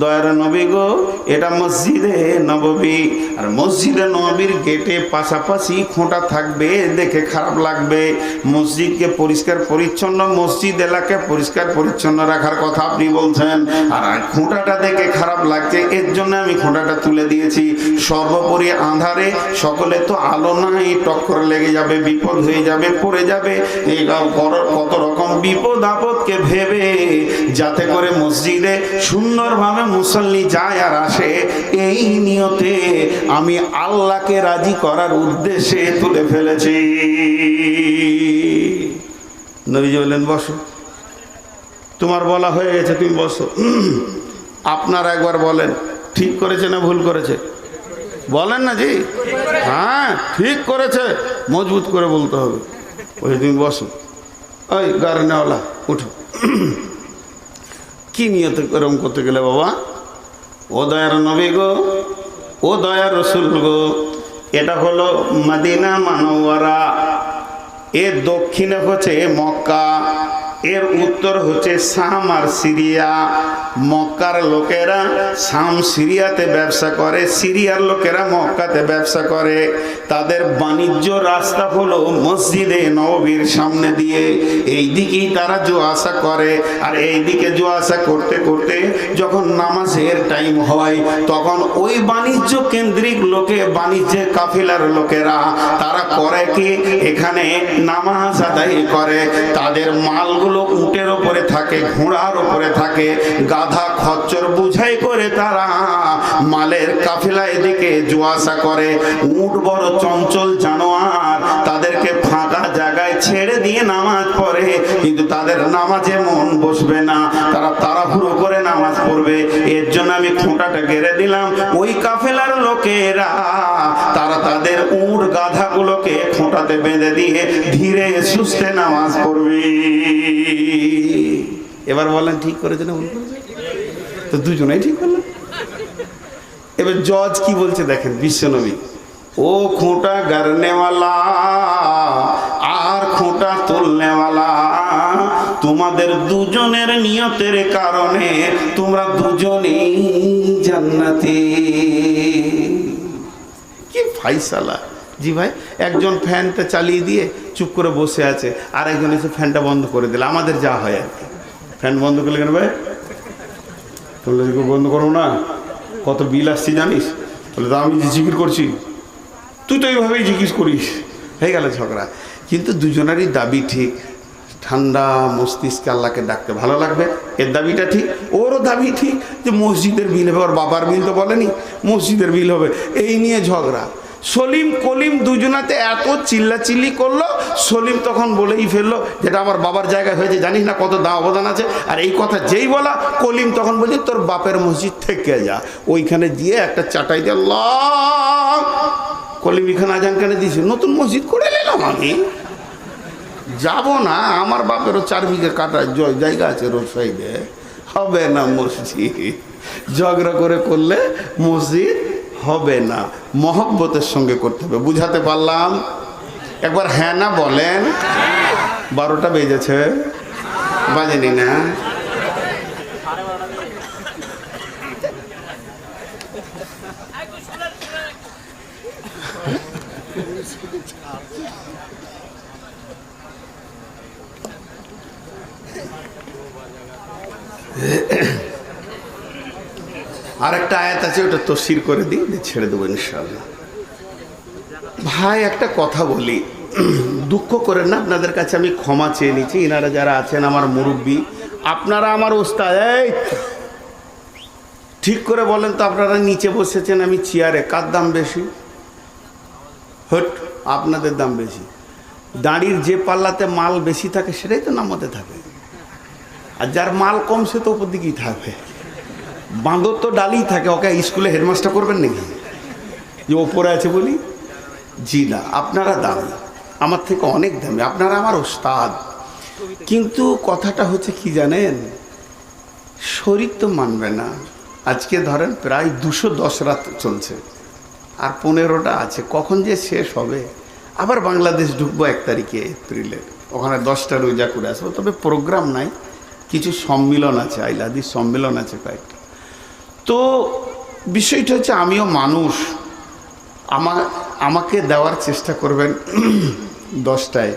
দয়ার নবী গো, এটা মসজিদে নববী, আর মসজিদে নববীর গেটে পাশাপাশি খোঁটা থাকবে, দেখে খারাপ লাগবে। মসজিদকে পরিষ্কার পরিচ্ছন্ন, মসজিদ এলাকায় পরিষ্কার পরিচ্ছন্ন রাখার কথা আপনি বলছেন, আর খোঁটাটা দেখে খারাপ লাগছে, এর জন্য আমি খোঁটাটা তুলে দিয়েছি। সর্বোপরি আঁধারে সকলে তো আলো নাই, টক্কর লেগে যাবে, বিপদ হয়ে যাবে, পড়ে যাবে, এই কত রকম বিপদ আপদকে ভেবে যাতে করে মসজিদে সুন্দরভাবে মুসল্লি যায় আর আসে, এই নিয়তে আমি আল্লাহকে রাজি করার উদ্দেশ্যে তুলে ফেলেছি। নবীজি বললেন বসো, তোমার বলা হয়ে গেছে, তুমি বসো। আপনারা একবার বলেন ঠিক করেছে না ভুল করেছে? বলেন না জি, হ্যাঁ ঠিক করেছে, মজবুত করে বলতে হবে। ওই তুমি বসো, ওই গাড়িওয়ালা উঠো। কি নিয়তে এরকম করতে গেলে বাবা? ও দয়ার নবী গো, ও দয়ার রসুল গো, এটা হলো মদিনা মানওয়ারা, এর দক্ষিণে হচ্ছে মক্কা, এর উত্তর হচ্ছে শাম আর সিরিয়া। মক্কার লোকেরা শাম সিরিয়াতে ব্যবসা করে, সিরিয়ার লোকেরা মক্কাতে ব্যবসা করে। তাদের বাণিজ্য রাস্তা হলো মসজিদে নববীর সামনে দিয়ে, এই দিকেই তারা যাওয়া আসা করে। আর এই দিকে যাওয়া আসা করতে করতে যখন নামাজের টাইম হয়, তখন ওই বাণিজ্য কেন্দ্রিক লোকে, বাণিজ্যের কাফিলার লোকেরা তারা করে কি, এখানে নামাজ আদায় করে। তাদের মালগুলো উটের উপরে থাকে, ঘোড়ার উপরে থাকে, গাধা খচ্চর বুঝাই করে তারা মালের কাফিলা এদিকে যাওয়া আসা করে। উট বড় চঞ্চল জানোয়ার, তাদেরকে ফাঁকা জায়গায় ছেড়ে দিয়ে নামাজ পড়ে, কিন্তু তাদের নামাজে মন বসবে না, তারা তাড়াহুড়ো করে নামাজ পড়বে। এর জন্য আমি খোঁটাটা গেড়ে দিলাম। ওই কাফেলার লোকেরা তারা তাদের উট গাধাগুলোকে খোঁটাতে বেঁধে দিয়ে ধীরে সুস্থে নামাজ পড়বে। এবার বলেন ঠিক করেছে না ভুল করেছে? তো দুজনেই ঠিক করলেন। এবার জজ কি বলছে দেখেন, বিশ্বনবী, ও খোঁটা গাড়নেওয়ালা আর খোঁটা তুলনেওয়ালা, তোমাদের দুজনের নিয়তের কারণে তোমরা দুজনেই জান্নাতি। কি ফাইসালা! জি ভাই, একজন ফ্যানটা চালিয়ে দিয়ে চুপ করে বসে আছে, আর একজন এসে ফ্যানটা বন্ধ করে দিলে, আমাদের যা হয় আর কি। ফ্যান বন্ধ করলে কেন ভাই? বললে বন্ধ করো না, কত বিল আসছে জানিস? বলে তো আমি যে জিকির করছি, তুই তো এইভাবেই জিজ্ঞেস করিস। হয়ে গেল ঝগড়া। কিন্তু দুজনেরই দাবি ঠিক, ঠান্ডা মস্তিষ্কে আল্লাহকে ডাকতে ভালো লাগবে, এর দাবিটা ঠিক, ওরও দাবি ঠিক যে মসজিদের বিল হবে। ওর বাবার বিল তো বলেনি, মসজিদের বিল হবে, এই নিয়ে ঝগড়া। সলিম কলিম দুজনাতে এত চিল্লাচিল্লি করলো, সলিম তখন বলেই ফেললো, যেটা আমার বাবার জায়গায় হয়েছে জানিস না কত দাম অবদান আছে। আর এই কথা যেই বলা, কলিম তখন বলছে তোর বাপের মসজিদ থেকে যা, ওইখানে গিয়ে একটা চাটাই দিয়ে আল্লাহ। কলিম এখানে আজান কেন দিয়েছে? নতুন মসজিদ করে নিলাম আমি, যাব না, আমার বাপেরও 4 বিঘা কাটা জায়গা আছে রোড সাইডে, হবে না মসজিদ। ঝগড়া করে করলে মসজিদ হবে না, মহব্বতের সঙ্গে করতে হবে। বুঝাতে পারলাম? একবার হ্যাঁ না বলেন। 12টা বেজেছে, বাজেনি না? আরেকটা আয়াত আছে, ওটা তফসির করে দিই, ছেড়ে দেবো ইনশাআল্লাহ। ভাই একটা কথা বলি, দুঃখ করেন না, আপনাদের কাছে আমি ক্ষমা চেয়ে নিচ্ছি। এনারা যারা আছেন আমার মুরব্বী, আপনারা আমার ওস্তাদ, এই ঠিক করে বলেন তো, আপনারা নিচে বসেছেন, আমি চেয়ারে, কার দাম বেশি? হট, আপনাদের দাম বেশি। দাঁড়ির যে পাল্লাতে মাল বেশি থাকে সেটাই তো নামাতে থাকে, আর যার মাল কম সে তো উপর দিকেই থাকবে। বাঁদর তো ডালেই থাকে, ওকে স্কুলে হেডমাস্টার করবেন নাকি যে ওপরে আছে বলি? জি না, আপনারা দামি, আমার থেকে অনেক দামি, আপনারা আমার ওস্তাদ। কিন্তু কথাটা হচ্ছে কি জানেন, শরীর তো মানবে না। আজকে ধরেন প্রায় 210 রাত চলছে, আর 15টা আছে, কখন যে শেষ হবে। আবার বাংলাদেশ ঢুকবো 1 তারিখে এপ্রিলে, ওখানে 10টা রোজা করে আসবো। তবে প্রোগ্রাম নাই, কিছু সম্মিলন আছে, আইলাদি সম্মিলন আছে কয়েকটা। তো বিষয়টা হচ্ছে আমিও মানুষ, আমাকে দেওয়ার চেষ্টা করবেন 10টায়,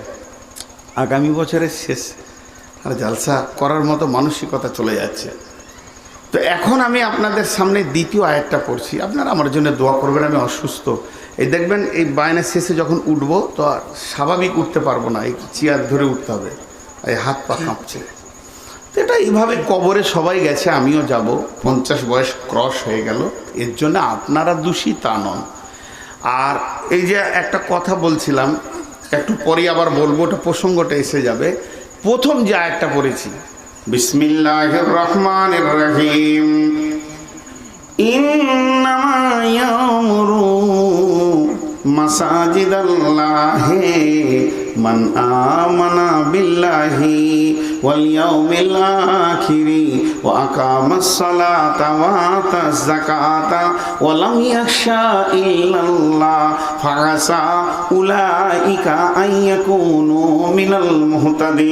আগামী বছরের শেষ আর জালসা করার মতো মানসিকতা চলে যাচ্ছে। তো এখন আমি আপনাদের সামনে দ্বিতীয় আয়াতটা পড়ছি, আপনারা আমার জন্য দোয়া করবেন। আমি অসুস্থ, এই দেখবেন এই বায়নার শেষে যখন উঠবো তো আর স্বাভাবিক উঠতে পারবো না, এই চেয়ার ধরে উঠতে হবে, এই হাত পা কাঁপছে। তো এটা এইভাবে কবরে সবাই গেছে, আমিও যাব, 50 বয়স ক্রস হয়ে গেল, এর জন্য আপনারা দোষী তা নন। আর এই যে একটা কথা বলছিলাম, একটু পরে আবার বলবো, ওটা প্রসঙ্গটা এসে যাবে। প্রথম যে আয়াতটা পড়েছি, বিসমিল্লাহির রহমানির রহিম, ইন্নামা ইয়ামুরু মাসাজিদাল্লাহি মান আমানা বিল্লাহি ওয়াল ইয়াউমিল আখিরি ওয়া আকামাস সালাতা ওয়া আতাজ যাকাতা ওয়া লাম ইয়াখশা ইল্লাল্লাহ ফাআসা উলাইকা আইয়াকুনু মিনাল মুহতাদিন।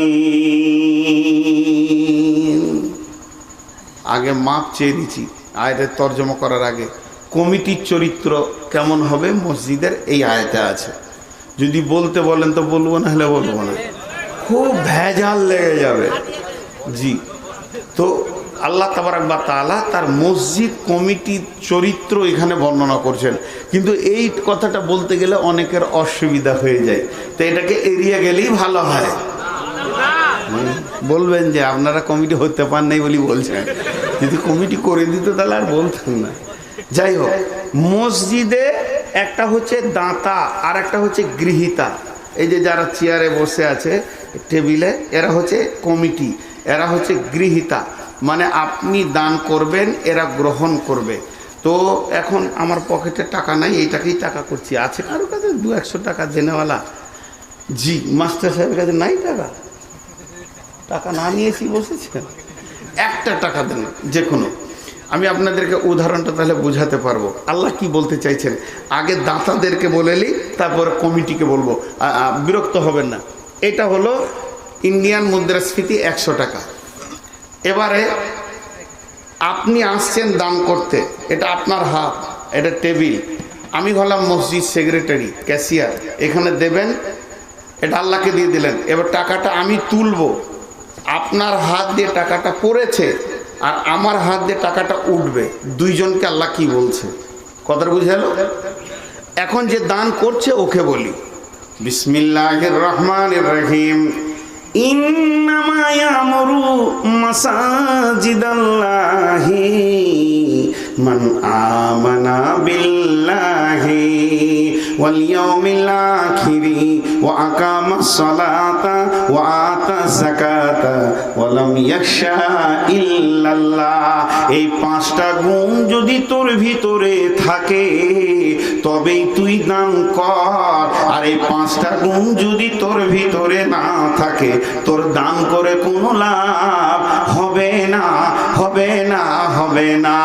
আগে মাপ চেয়ে দিচ্ছি আয়াতের তর্জমা করার আগে, কমিটির চরিত্র কেমন হবে মসজিদের এই আয়াতে আছে। যদি বলতে বলেন তো বলবো, না হলে বলবো না, খুব ভেজাল লেগে যাবে। জি, তো আল্লাহ তাবারাক ওয়া তাআলা তার মসজিদ কমিটির চরিত্র এখানে বর্ণনা করছেন, কিন্তু এই কথাটা বলতে গেলে অনেকের অসুবিধা হয়ে যায়, তো এটাকে এড়িয়ে গেলেই ভালো হয়। বলবেন যে আপনারা কমিটি হতে পার নাই বলি বলছেন, যদি কমিটি করে দিত তাহলে আর বলতেন না। যাই হোক, মসজিদে একটা হচ্ছে দাতা আর একটা হচ্ছে গৃহীতা। এই যে যারা চেয়ারে বসে আছে টেবিলে, এরা হচ্ছে কমিটি, এরা হচ্ছে গৃহীতা, মানে আপনি দান করবেন, এরা গ্রহণ করবে। তো এখন আমার পকেটে টাকা নাই, এইটাকেই টাকা করছি। আছে কারোর কাছে 200 টাকা দেনেওয়ালা? জি, মাস্টার সাহেবের কাছে নাই টাকা, টাকা না নিয়েছি বসেছেন, একটা টাকা দেন যে কোনো। আমি আপনাদেরকে উদাহরণটা তাহলে বোঝাতে পারবো আল্লাহ কি বলতে চাইছেন। আগে দাতাদেরকে বলেলি, তারপর কমিটিকে বলবো, বিরক্ত হবেন না। এটা হলো ইন্ডিয়ান মুদ্রাস্ফীতি 100 টাকা। এবারে আপনি আসছেন দান করতে, এটা আপনার হাত, এটা টেবিল, আমি হলাম মসজিদ সেক্রেটারি, ক্যাশিয়ার, এখানে দেবেন, এটা আল্লাহকে দিয়ে দিলেন। এবার টাকাটা আমি তুলবো, আপনার হাত দিয়ে টাকাটা পড়েছে আর আমার হাত দিয়ে টাকাটা উঠবে, দুইজনকে আল্লাহ কি বলছে কথাটা বুঝালো। এখন যে দান করছে ওকে বলি, বিসমিল্লাহির রহমানির রহিম, ইন্নামা ইয়ামুরু মাসাজিদাল্লাহি মান আমানা বিল্লাহি ওয়াল ইয়াউমিল আখিরি ওয়া আকামাস সালাতা ওয়া আতাজ যাকাতা ওয়া লাম ইয়াখশা ইল্লাল্লাহ। এই 5টা গুণ যদি তোর ভিতরে থাকে তবেই তুই দান কর, আর এই 5টা গুণ যদি তোর ভিতরে না থাকে তোর দান করে কোনো লাভ হবে না, হবে না, হবে না।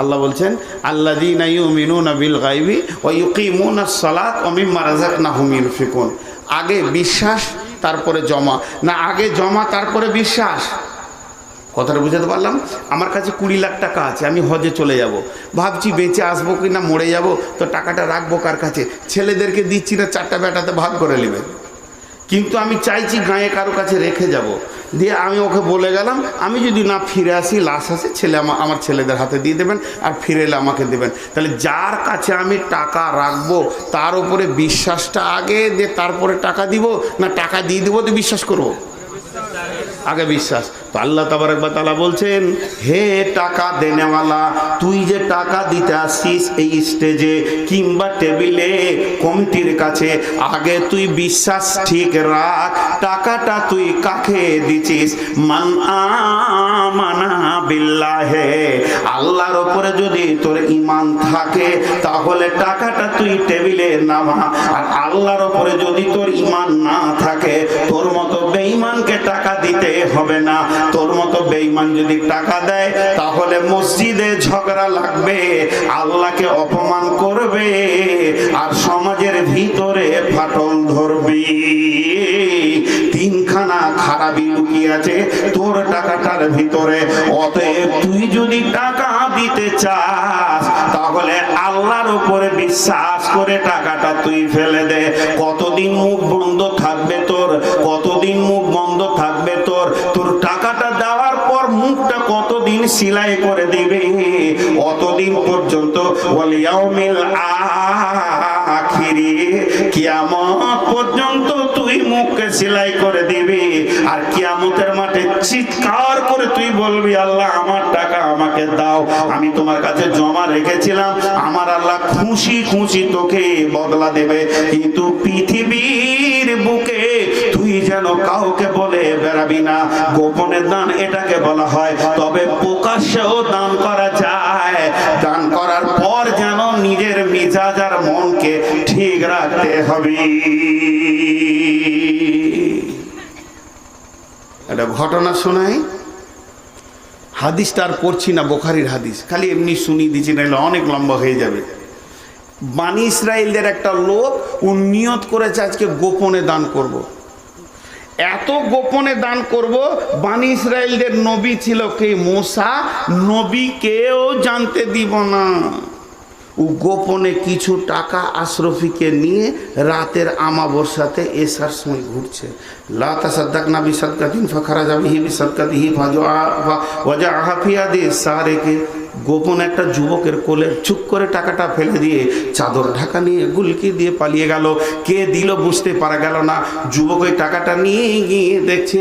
আল্লাহ বলছেন, আল্লাযীনা ইউমিনুনা বিল গায়বি ওয়া ইউকিমুনাস সালাত ওয়া মিম্মা রাযাকনাহুম ইউনফিকুন। আগে বিশ্বাস তারপরে জমা, না আগে জমা তারপরে বিশ্বাস। কথাটা বুঝাতে পারলাম? আমার কাছে 20 লাখ টাকা আছে, আমি হজে চলে যাব, ভাবছি বেঁচে আসবো কি না মরে যাব, তো টাকাটা রাখবো কার কাছে? ছেলেদেরকে দিচ্ছি না, 4টা বেটাতে ভাগ করে নেবে, কিন্তু আমি চাইছি গায়ে কারো কাছে রেখে যাব। দিয়ে আমি ওকে বলে গেলাম, আমি যদি না ফিরে আসি, লাশ আসে, ছেলে আমার ছেলেদের হাতে দিয়ে দেবেন, আর ফিরে এলে আমাকে দেবেন। তাহলে যার কাছে আমি টাকা রাখবো তার উপরে বিশ্বাসটা আগে, দিয়ে তারপরে টাকা দিব, না টাকা দিয়ে দেবো তো বিশ্বাস করবো? আগে বিশ্বাস। তো আল্লাহ তাবারক ওয়া তাআলা বলছেন, হে টাকা দেনেওয়ালা, তুই যে টাকা দিতে আসছিস এই স্টেজে কিংবা টেবিলে কমিটির কাছে, আগে তুই বিশ্বাস ঠিক রাখ, টাকাটা তুই কাকে দিছিস। মান আমানা বিল্লাহি, আল্লাহর উপরে যদি তোর ঈমান থাকে তাহলে টাকাটা তুই টেবিলে নামা, আর আল্লাহর উপরে যদি তোর ঈমান না থাকে তোর মতো বেঈমানকে টাকা দিতে হবে না। তোর মতো বেঈমান যদি টাকা দেয় তাহলে মসজিদে ঝগড়া লাগবে, আল্লাহকে অপমান করবে, আর সমাজের ভিতরে ফাটল ধরবে। তিনখানা খারাপি লুকিয়ে আছে তোর টাকাটার ভিতরে। অতএব তুই যদি টাকা দিতে চাস তাহলে আল্লাহর উপরে বিশ্বাস করে টাকাটা তুই ফেলে দে। কতদিন মুখ বন্ধ থাকবে তোর, কতদিন মুখ বন্ধ থাকবে তোর, তোর টাকাটা দেওয়ার পর মুখটা কতদিন সিলাই করে দিবে, অতদিন পর্যন্ত ওয়ালিয়াউমিল আখিরি, কিয়ামত পর্যন্ত তুই মুখকে সিলাই করে দিবি। আর কিয়ামতের মাঠে চিৎকার করে তুই বলবি, আল্লাহ আমার টাকা আমাকে দাও, আমি তোমার কাছে জমা রেখেছিলাম। আমার আল্লাহ খুশি খুশি তোকে বদলা দেবে। কিন্তু পৃথিবীর বুকে তুই যেন কাউকে বলে বেড়াবি না। গোপনের দান এটাকে বলা হয়। তবে প্রকাশ্যেও দান করা যায়। দান করার পর যেন নিজের মিজাজ আর মনকে ঠিক রাখতে হবে। একটা ঘটনা শোনাই, হাদিসটা আর পড়ছি না, বুখারীর হাদিস, খালি এমনি শুনিয়ে দিচ্ছি, নাহলে অনেক লম্বা হয়ে যাবে। বানি ইসরাইলদের একটা লোক ও নিয়ত করেছে আজকে গোপনে দান করব। এত গোপনে দান করব, বানি ইসরাইলদের নবী ছিল কে? মোসা, নবীকেও জানতে দিব না। ও গোপনে কিছু টাকা আশরফিকে নিয়ে রাতের আমাবস্যাতে এসার সময় ঘুরছে। লা তাসাদ্দাকনা বিসাদকাতিন ফাখারাজা বিহি বিসাদকাতিহি ফাজাআহা ফি ইয়াদি সারিকি। গোপন একটা যুবকের কোলে চুপ করে টাকাটা ফেলে দিয়ে চাদর ঢাকা নিয়ে গুলকি দিয়ে পালিয়ে গেল। কে দিল বুঝতে পারা গেল না। যুবক ওই টাকাটা নিয়ে গিয়ে দেখছে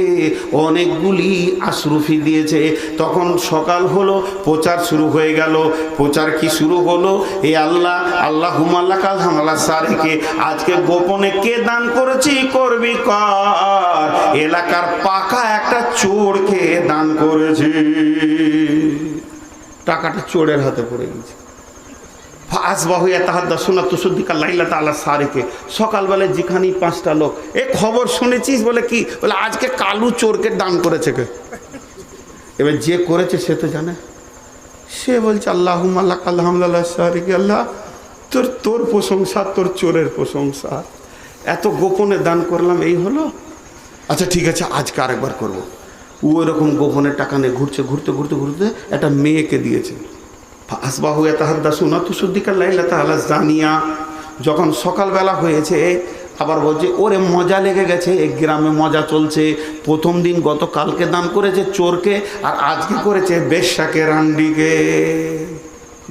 অনেকগুলি আশরফি দিয়েছে। তখন সকাল হলো, প্রচার শুরু হয়ে গেল। প্রচার কি শুরু হলো? এ আল্লাহ, আল্লাহুম্মা কাল হামলা সারিকে, আজকে গোপনে কে দান করেছি করবি কর। এলাকার পাকা একটা চোরকে দান করেছে। টাকাটা চোরের হাতে পড়ে গেছে। সকালবেলায় যেখানে 5টা লোক এ খবর শুনেছিস, বলে কি? বলে আজকে কালু চোরকে দান করেছে। কে? এবার যে করেছে সে তো জানে। সে বলছে আল্লাহুম্মা লাকাল হামদু আলা সারিকি, আল্লাহ তোর প্রশংসা, তোর চোরের প্রশংসা। এত গোপনে দান করলাম, এই হলো। আচ্ছা ঠিক আছে, আজকে আরেকবার করবো। ও এরকম গোপনে টাকা নিয়ে ঘুরছে, ঘুরতে ঘুরতে ঘুরতে একটা মেয়েকে দিয়েছে। আসবাহু ইয়াতাহাদ্দাসুনা তুসদ্দিকাল লাইলাতা আলা জানিয়া। যখন সকালবেলা হয়েছে, আবার বলছে ওরে মজা লেগে গেছে, এক গ্রামে মজা চলছে। প্রথম দিন গতকালকে দান করেছে চোরকে, আর আজকে করেছে বেশ্যাকে, রান্ডিকে,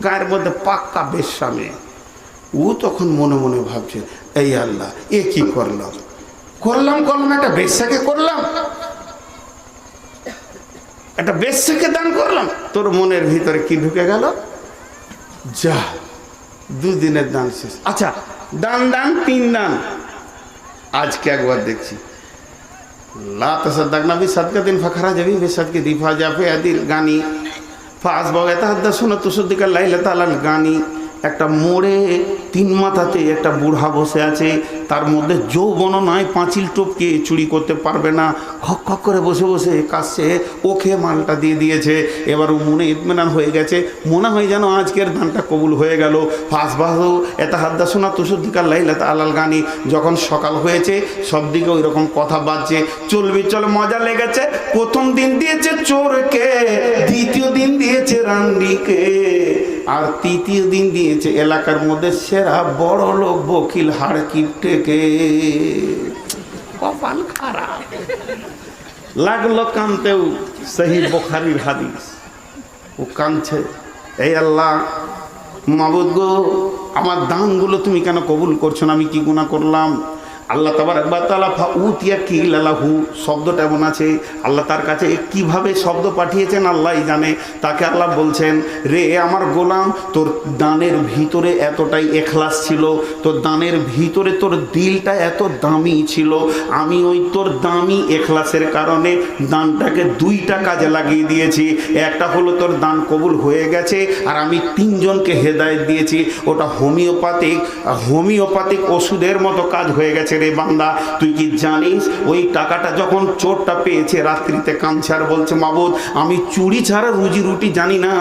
গায়ের মধ্যে পাক্কা বেশ্যা মেয়ে। ও তখন মনে মনে ভাবছে, এই আল্লাহ, এ কি করলাম একটা বেশ্যাকে করলাম, একটা বেশ্যাকে দান করলাম। তোর মনের ভিতরে কি ঢুকে গেল? যা, 2 দিনের দান শেষ। আচ্ছা, দান 3 দান। আজকে একবার দেখছি লা তাসাদ্দাকনা বিসাদকাতিন ফাখারাজা বিসাদকাতি ফাজাফে আদিল গানি ফাসবাহু ইয়াতাহাদ্দাসুনা তুসদ্দিকাল লাইলাতা আলাল গানি। একটা মোড়ে 3 মাথাতে একটা বুড়া বসে আছে, তার মধ্যে যৌবন নয়, পাঁচিল টপকে চুরি করতে পারবে না, খক খক করে বসে বসে কাশছে। ওকে মালটা দিয়ে দিয়েছে। এবার ও মনে ইতমিনান হয়ে গেছে, মনে হয় যেন আজকের দানটা কবুল হয়ে গেল। ফাসবাহু ইয়াতাহাদ্দাসুনা তুসদ্দিকাল লাইলাতা আলাল গানি। যখন সকাল হয়েছে, সব দিকে ওই রকম কথা বাজছে, চলবি চল, মজা লেগেছে। প্রথম দিন দিয়েছে চোরকে, দ্বিতীয় দিন দিয়েছে রান্ডিকে, আর তৃতীয় দিন দিয়েছে এলাকার মধ্যে সেরা বড় লোক বকিল হাড় কিপটেকে। কপাল খারাপ লাগলো কানতেও। সহি বুখারীর হাদিস। ও কানছে, এই আল্লাহ, মাবুদ গো, আমার দানগুলো তুমি কেন কবুল করছো না? আমি কি গুনাহ করলাম? আল্লাহ তাবারক ওয়া তাআলা ফাউতিয়া কিলালাহু শব্দটা এমন আছে, আল্লাহ তার কাছে কিভাবে শব্দ পাঠিয়েছেন আল্লাহই জানে। তাকে আল্লাহ বলছেন, রে আমার গোলাম, তোর দানের ভিতরে এতটাই এখলাস ছিল, তোর দানের ভিতরে তোর দিলটা এত দামি ছিল। আমি ওই তোর দামি এখলাসের কারণে দানটাকে 2টা কাজে লাগিয়ে দিয়েছি। একটা হলো তোর দান কবুল হয়ে গেছে, আর আমি 3 জনকে হেদায়েত দিয়েছি। ওটা হোমিওপ্যাথিক ওষুধের মতো কাজ হয়ে গেছে রে বান্দা, তুই কি জানিস ওই টাকাটা যখন চোরটা পেয়েছে রাত্রিতে কাঁদছে আর বলছে, মাবুদ আমি চুরি ছাড়া রুজি রুটি জানি না,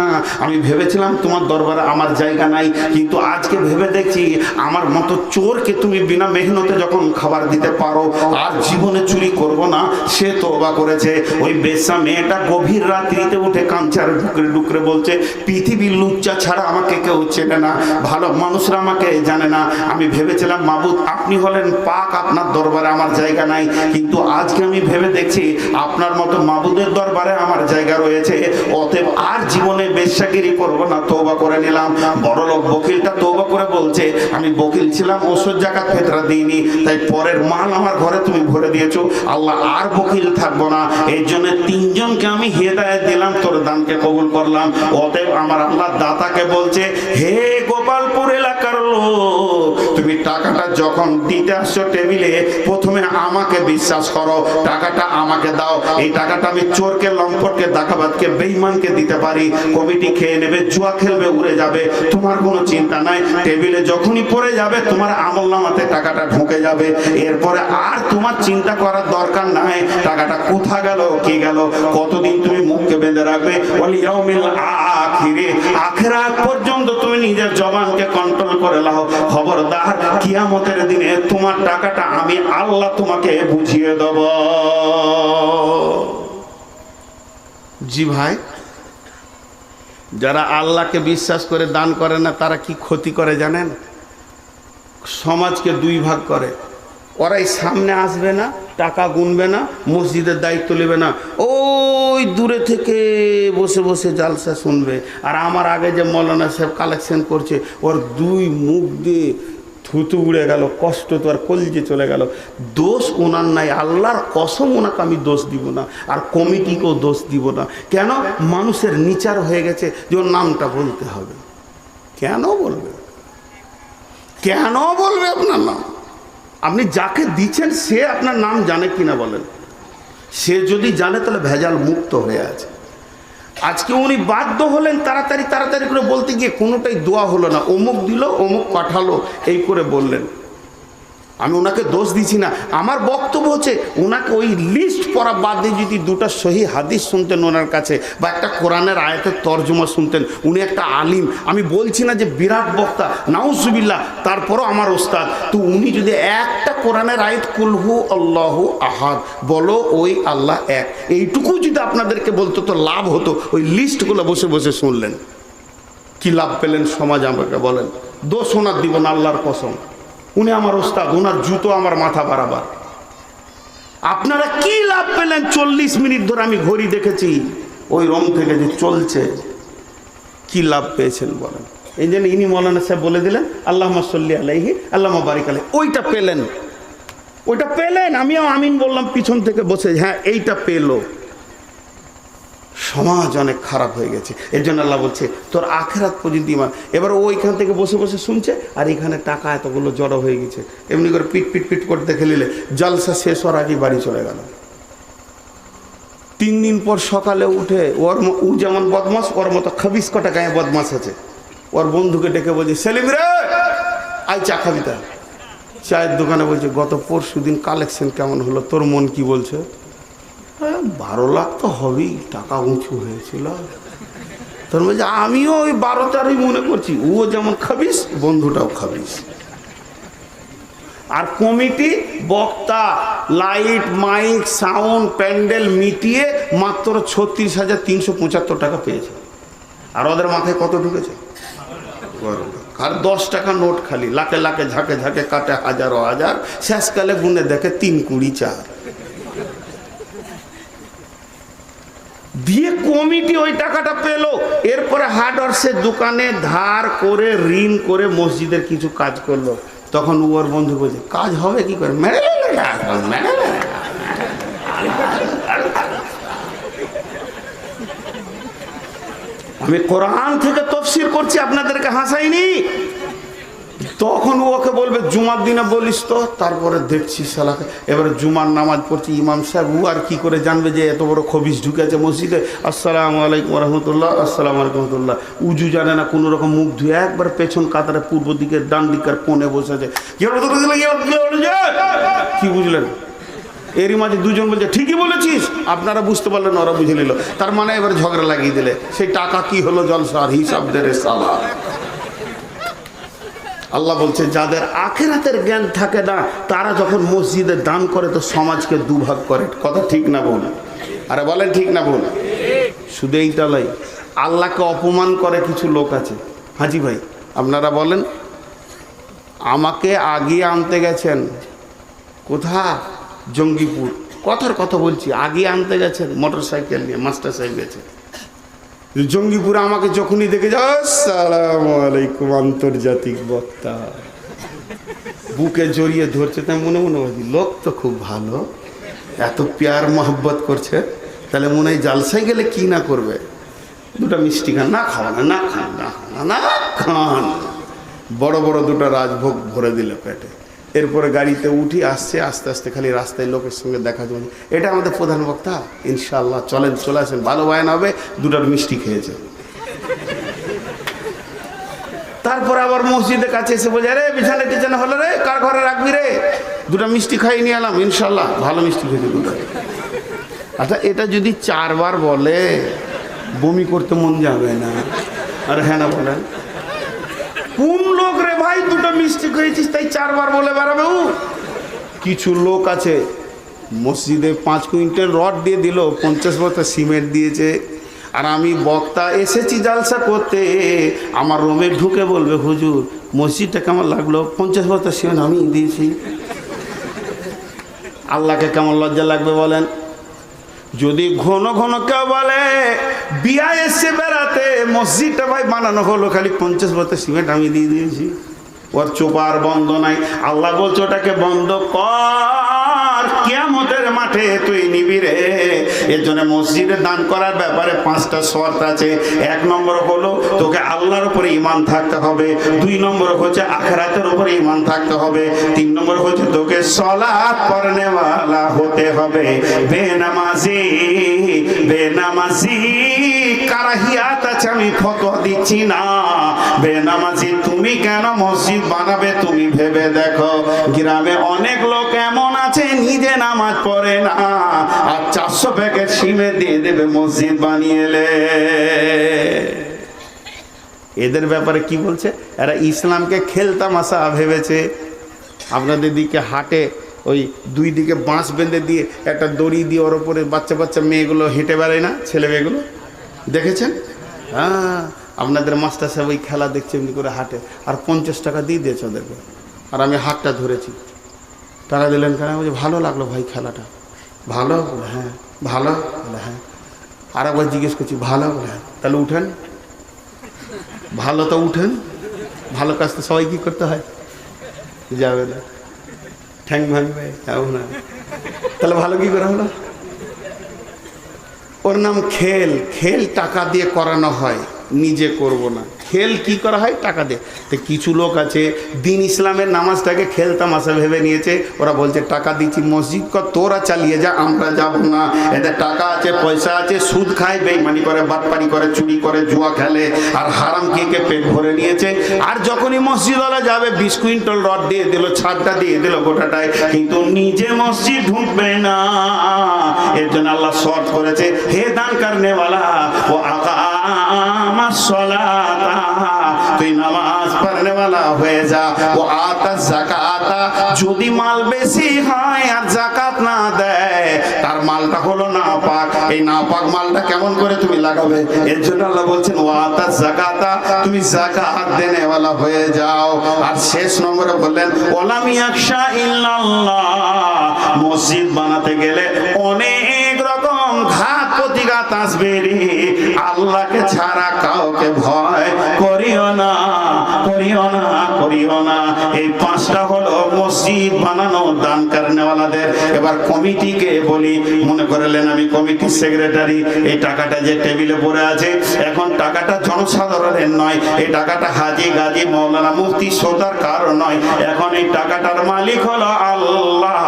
আমি ভেবেছিলাম তোমার দরবারে আমার জায়গা নাই, কিন্তু আজকে ভেবে দেখছি আমার মতো চোরকে তুমি বিনা মেহনতে যখন খাবার দিতে পারো, আর জীবনে চুরি করব না। সে তওবা করেছে। ওই বেশ্যা মেয়েটা গভীর রাত্রিতে উঠে কাঁদছে আর ডুকরে ডুকরে বলছে, পৃথিবীর লুচ্চা ছাড়া আমাকে কেউ চেনে না, ভালো মানুষরা আমাকে জানে না। আমি ভেবেছিলাম মাবুদ আপনি হলেন পাক, আপনার দরবারে আমার জায়গা নাই, কিন্তু আজকে আমি ভেবে দেখছি আপনার মতো মাবুদের দরবারে আমার জায়গা রয়েছে, অতএব আর জীবনে বেশ্যাগিরি করব না, তওবা করে নিলাম। বড়লোক বকিলটা তওবা করে বলছে, আমি বকিল ছিলাম, ওষুধ জাকাত ফেতরা দিইনি, তাই পরের মাল আমার ঘরে তুমি ভরে দিয়েছো, আল্লাহ আর বকিল থাকবো না। এই জন্য তিনজনকে আমি হেদায়েত দিলাম, তোর দানকে কবুল করলাম। অতএব আমার আল্লাহ দাতাকে বলছে, হে গোপালপুর এলাকার লোক, তুমি টাকাটা যখন দিতে আসছো টেবিলে, প্রথমে আমাকে বিশ্বাস করো, টাকাটা আমাকে দাও। এই টাকাটা আমি চোরকে, লম্পটকে, ডাকাতকে, বেঈমানকে দিতে পারি, কমিটি খেয়ে নেবে, জুয়া খেলবে, উড়ে যাবে, তোমার কোনো চিন্তা নাই। টেবিলে যখনই পড়ে যাবে তোমার আমলনামাতে টাকাটা ঢুকে যাবে, এরপরে আর তোমার চিন্তা করার দরকার নাই টাকাটা কোথা গেল, কি গেল, কতদিন তুমি মুখকে বেঁধে রাখবে। ওয়াল ইয়াউমিল আখিরে, আখিরাত পর্যন্ত তুমি নিজের জবানকে কন্ট্রোল করে লাও। খবরদার কিয়ামতের দিনে তোমার টাকাটা আমি আল্লাহ তোমাকে বুঝিয়ে দেব। জি ভাই, যারা আল্লাহকে বিশ্বাস করে দান করে না তারা কি ক্ষতি করে জানেন? সমাজকে দুই ভাগ করে। ওরাই সামনে আসবে না, টাকা গুনবে না, মসজিদের দায়িত্ব নেবে না, ওই দূরে থেকে বসে বসে জালসা শুনবে। আর আমার আগে যে মৌলানা সাহেব কালেকশন করছে, ওর দুই মুখ দিয়ে থুতু উড়ে গেল, কষ্ট তো আর কলজে চলে গেল। দোষ ওনার নাই, আল্লাহর কসম ওনাকে আমি দোষ দিব না, আর কমিটিকেও দোষ দিব না। কেন? মানুষের নিচার হয়ে গেছে যে ওর নামটা বলতে হবে। কেন বলবে? কেন বলবে আপনার নাম? আপনি যাকে দিচ্ছেন সে আপনার নাম জানে কিনা বলেন? সে যদি জানে তাহলে ভেজাল মুক্ত হয়ে আছে। আজকে উনি বাধ্য হলেন তাড়াতাড়ি তাড়াতাড়ি করে বলতে গিয়ে, কোনোটাই দোয়া হলো না, অমুক দিল, অমুক পাঠালো, এই করে বললেন। আমি ওনাকে দোষ দিচ্ছি না, আমার বক্তব্য হচ্ছে ওনাকে ওই লিস্ট পড়া বাদ দিয়ে যদি দুটো সহি হাদিস শুনতেন ওনার কাছে, বা একটা কোরআনের আয়াতের তর্জমা শুনতেন, উনি একটা আলিম। আমি বলছি না যে বিরাট বক্তা, নাউজুবিল্লাহ, তারপরও আমার ওস্তাদ। তো উনি যদি একটা কোরআনের আয়াত কুলহু আল্লাহু আহাদ, বলো ওই আল্লাহ এক, এইটুকু যদি আপনাদেরকে বলতো তো লাভ হতো। ওই লিস্টগুলো বসে বসে শুনলেন, কি লাভ পেলেন সমাজ আমাকে বলেন? দোষ ওনার দিব না, আল্লাহর কসম। উনি আমার ওস্তাদ, ওনার জুতো আমার মাথা বারাবার। আপনারা কি লাভ পেলেন? 40 মিনিট ধরে আমি ঘড়ি দেখেছি ওই রং থেকে যে চলছে, কি লাভ পেয়েছেন বলেন? এই জন্য ইনি মৌলানা সাহেব বলে দিলেন আল্লাহুম্মা সাল্লি আলাইহি আল্লাহুম্মা বারিক আলাইহি। ওইটা পেলেন, ওইটা পেলেন, আমিও আমিন বললাম পিছন থেকে বসে, হ্যাঁ এইটা পেলো। সমাজ অনেক খারাপ হয়ে গেছে। এর জন্য আল্লাহ বলছে তোর আখিরাত পর্যন্ত ইমান। এবার ওইখান থেকে বসে বসে শুনছে, আর এখানে টাকা এতগুলো জড়ো হয়ে গেছে, এমনি করে পিট পিট পিট করতে খেলিলে জলসা শেষ হওয়ার আগেই বাড়ি চলে গেল। 3 দিন পর সকালে উঠে ও যেমন বদমাস, ওর মতো খাবিস কটা গায়ে বদমাস আছে, ওর বন্ধুকে ডেকে বলছে, সেলিম রে আয় চা খাবি? তা চায়ের দোকানে বলছে, গত পরশু দিন কালেকশন কেমন হলো, তোর মন কি বলছে? 12 লাখ তো হবেই, টাকা উঁচু হয়েছিল। তোর বলছে আমিও ওই 12-13 মনে করছি, ও যেমন খাবিস, বন্ধুটাও খাবিস। আর কমিটি, বক্তা, লাইট, মাইক, সাউন্ড, প্যান্ডেল মিটিয়ে মাত্র 36,375 টাকা পেয়েছে। আর ওদের মাথায় কত ঢুকেছে? আর 10 টাকা নোট খালি, লাখে লাখে ঝাঁকে ঝাঁকে কাটে, হাজারো হাজার, শেষকালে গুনে দেখে 3 20 4 দিয়ে কমিটি ওই টাকাটা পেল। এরপরে হার্ডওয়ার্সের দোকানে ধার করে, ঋণ করে মসজিদের কিছু কাজ করলো। তখন ওর বন্ধু বলছে, কাজ হবে কি করে? আমি কোরআন থেকে তাফসীর করছি, আপনাদেরকে হাসাইনি। তখন ওকে বলবে জুমার দিনে বলিস তো, তারপরে দেখছি শালাকে। এবারে জুমার নামাজ পড়ছি, ইমাম সাহেব ও আর কি করে জানবে যে এত বড় খবিস ঢুকেছে মসজিদে? আসসালামু আলাইকুম রহমতুল্লাহ, আসসালামু আলাইকুম রহমতুল্লাহ। উজু জানে না, কোনো রকম মুখ ধুয়ে একবার পেছন কাতারে পূর্ব দিকের ডান দিকের কোণে বসেছে। কি বুঝলেন? এরই মাঝে দুজন বলছে ঠিকই বলেছিস, আপনারা বুঝতে পারলেন, ওরা বুঝে নিল। তার মানে এবার ঝগড়া লাগিয়ে দিলে, সেই টাকা কি হলো জলসার হিসাব দে রে সালা। আল্লাহ বলছে যাদের আখিরাতের জ্ঞান থাকে না, তারা যখন মসজিদে দান করে তো সমাজকে দুভাগ করে। কথা ঠিক না বল? আরে বলেন ঠিক না বল? শুধু এইটা নয়, আল্লাহকে অপমান করে কিছু লোক আছে। হাজি ভাই আপনারা বলেন, আমাকে আগিয়ে আনতে গেছেন কোথা? জঙ্গিপুর। কথার কথা বলছি, আগিয়ে আনতে গেছেন মোটর সাইকেল নিয়ে, মাস্টার সাহেব গেছে জঙ্গিপুরে। আমাকে যখনই দেখে যাও আসসালামু আলাইকুম, আন্তর্জাতিক বক্তা, বুকে জড়িয়ে ধরছে। তাই মনে মনে ভাবি লোক তো খুব ভালো, এত প্যার মহব্বত করছে, তাহলে মনে হয় জালসায় গেলে কি না করবে। দুটা মিষ্টি খান, না খাওয়া না, না খান, না খান, না খান। বড় বড় দুটো রাজভোগ ভরে দিল পেটে। এরপরে গাড়িতে উঠি, আসছে আস্তে আস্তে, খালি রাস্তায় লোকের সঙ্গে দেখা যাবে। এটা আমাদের প্রধান বক্তা, ইনশাআল্লাহ চলেন, চলে আসেন, ভালো বায়ন হবে। দুটার মিষ্টি খেয়েছে। তারপরে আবার মসজিদের কাছে এসে বলছে, আরে বিছানা টিছানা হলো রে, কার ঘরে রাখবি রে? দুটা মিষ্টি খাইয়ে নিয়ে এলাম, ইনশাআল্লাহ ভালো মিষ্টি খেয়েছে দুটো। আচ্ছা এটা যদি 4 বার বলে, বমি করতে মন যাবে না? আরে হ্যাঁ না বলেন? কোন লোক রে ভাই, দুটো মিষ্টি খেয়েছিস তাই 4 বার বলে বেড়াবে? কিছু লোক আছে মসজিদে 5 কুইন্টাল রড দিয়ে দিল, 50 বস্তা সিমেন্ট দিয়েছে। আর আমি বক্তা এসেছি জালসা করতে, আমার রুমে ঢুকে বলবে হুজুর মসজিদটা কেমন লাগলো, 50 বস্তা সিমেন্ট আমি দিয়েছি। আল্লাহকে কেমন লজ্জা লাগবে বলেন? যদি ঘন ঘন কেউ বলে বিয়া এসে বেড়াতে, মসজিদটা ভাই বানানো হলো, খালি 50 বস্তা সিমেন্ট আমি দিয়ে দিয়েছি, ওর চোপার বন্ধ নাই। আল্লাহ বলছে ওটাকে বন্ধ কর, কিয়ামতের মাঠে তুই নিবি রে। এর জন্য মসজিদে দান করার ব্যাপারে 5টা শর্ত আছে। 1 নম্বর হলো তোকে আল্লাহর উপরে ঈমান থাকতে হবে, 2 নম্বর হচ্ছে আখিরাতের উপরে ঈমান থাকতে হবে, 3 নম্বর হচ্ছে তোকে সালাত পড়নে ওয়ালা হতে হবে। বেনামাজি কারাহিয়াত আছে, আমি ফতোয়া দিচ্ছি না। বেনামাজি তুমি কেন মসজিদ বানাবে? তুমি ভেবে দেখো, গ্রামে অনেক লোক এমন আছে নিজে নামাজ পড়ে না, আর 400 প্যাকেট সিমেন্ট দিয়ে দেবে মসজিদ বানিয়েলে। এদের ব্যাপারে কি বলছে? এরা ইসলামকে খেলতামাশা ভেবেছে। আপনাদের দিকে হাটে ওই 2 দিকে বাঁশ বেঁধে দিয়ে একটা দড়ি দিয়ে ওর ওপরে বাচ্চা বাচ্চা মেয়েগুলো হেঁটে বেড়ায় না, ছেলে মেয়েগুলো দেখেছেন? হ্যাঁ, আপনাদের মাস্টার সাহেব ওই খেলা দেখছে এমনি করে হাটে, আর 50 টাকা দিয়ে দিয়েছে ওদেরকে। আর আমি হাটটা ধরেছি, টাকা দিলেন কেন? বলছে ভালো লাগলো ভাই খেলাটা। ভালো? বলে হ্যাঁ। ভালো? বলে হ্যাঁ। আর একবার জিজ্ঞেস করছি ভালো? বলে হ্যাঁ। তাহলে উঠেন। ভালো তো উঠেন, ভালো কাজ তো সবাই কি করতে হয়, যাবে না, ঠ্যাং ভাঙবে, যাও না। তাহলে ভালো কি করে হলো? ওর নাম খেল। খেল টাকা দিয়ে করানো হয়, নিজে করব না। খেল কি করা হয়? টাকা দিয়ে। তো কিছু লোক আছে দিন ইসলামের নামাজটাকে খেলতামাশা ভেবে নিয়েছে। ওরা বলছে টাকা দিচ্ছি মসজিদ কর, তোরা চালিয়ে যা, আমরা যাব না। এদের টাকা আছে, পয়সা আছে, সুদ খায়, বেইমানি করে, বাটপারি করে, চুরি করে, জুয়া খেলে, আর হারাম খেয়ে পেট ভরে নিয়েছে। আর যখনই মসজিদওয়ালা যাবে 20 কুইন্টাল রড দিয়ে দিল, ছাদটা দিয়ে দিল গোটাটাই, কিন্তু নিজে মসজিদ ঢুকবে না। এর জন্য আল্লাহ শর্ত করেছে, হে দান করনেওয়ালা ও আকামাস সালাতা, তুই নামাজ পড়নেওয়ালা হয়ে যা। ও আতা যাকাতা, যদি মাল বেশি হয় আর যাকাত না দেয়, তার মালটা হলো নাপাক। এই নাপাক মালটা কেমন করে তুমি লাগাবে? এর জন্য আল্লাহ বলছেন ও আতা যাকাতা, তুমি যাকাত দেনেওয়ালা হয়ে যাও। আর শেষ নম্বরে বললেন ওয়ালাম ইয়াখশা ইল্লাল্লাহ, মসজিদ বানাতে গেলে অনেক রকম ঘাত প্রতিঘাত আসবে রে, আল্লাহকে ছাড়া কাউকে ভয় করিও না, করিও না, করিও না। এই 5টা হলো মসজিদ বানানো দান করনেওয়ালাদের। এবার কমিটিকে বলি, মনে করলেন আমি কমিটির সেক্রেটারি, এই টাকাটা যে টেবিলে পড়ে আছে, এখন টাকাটা জনসাধারণের নয়, এই টাকাটা হাজি গাজী মৌলানা মুফতি সর্দার কারো নয়, এখন এই টাকাটার মালিক হলো আল্লাহ।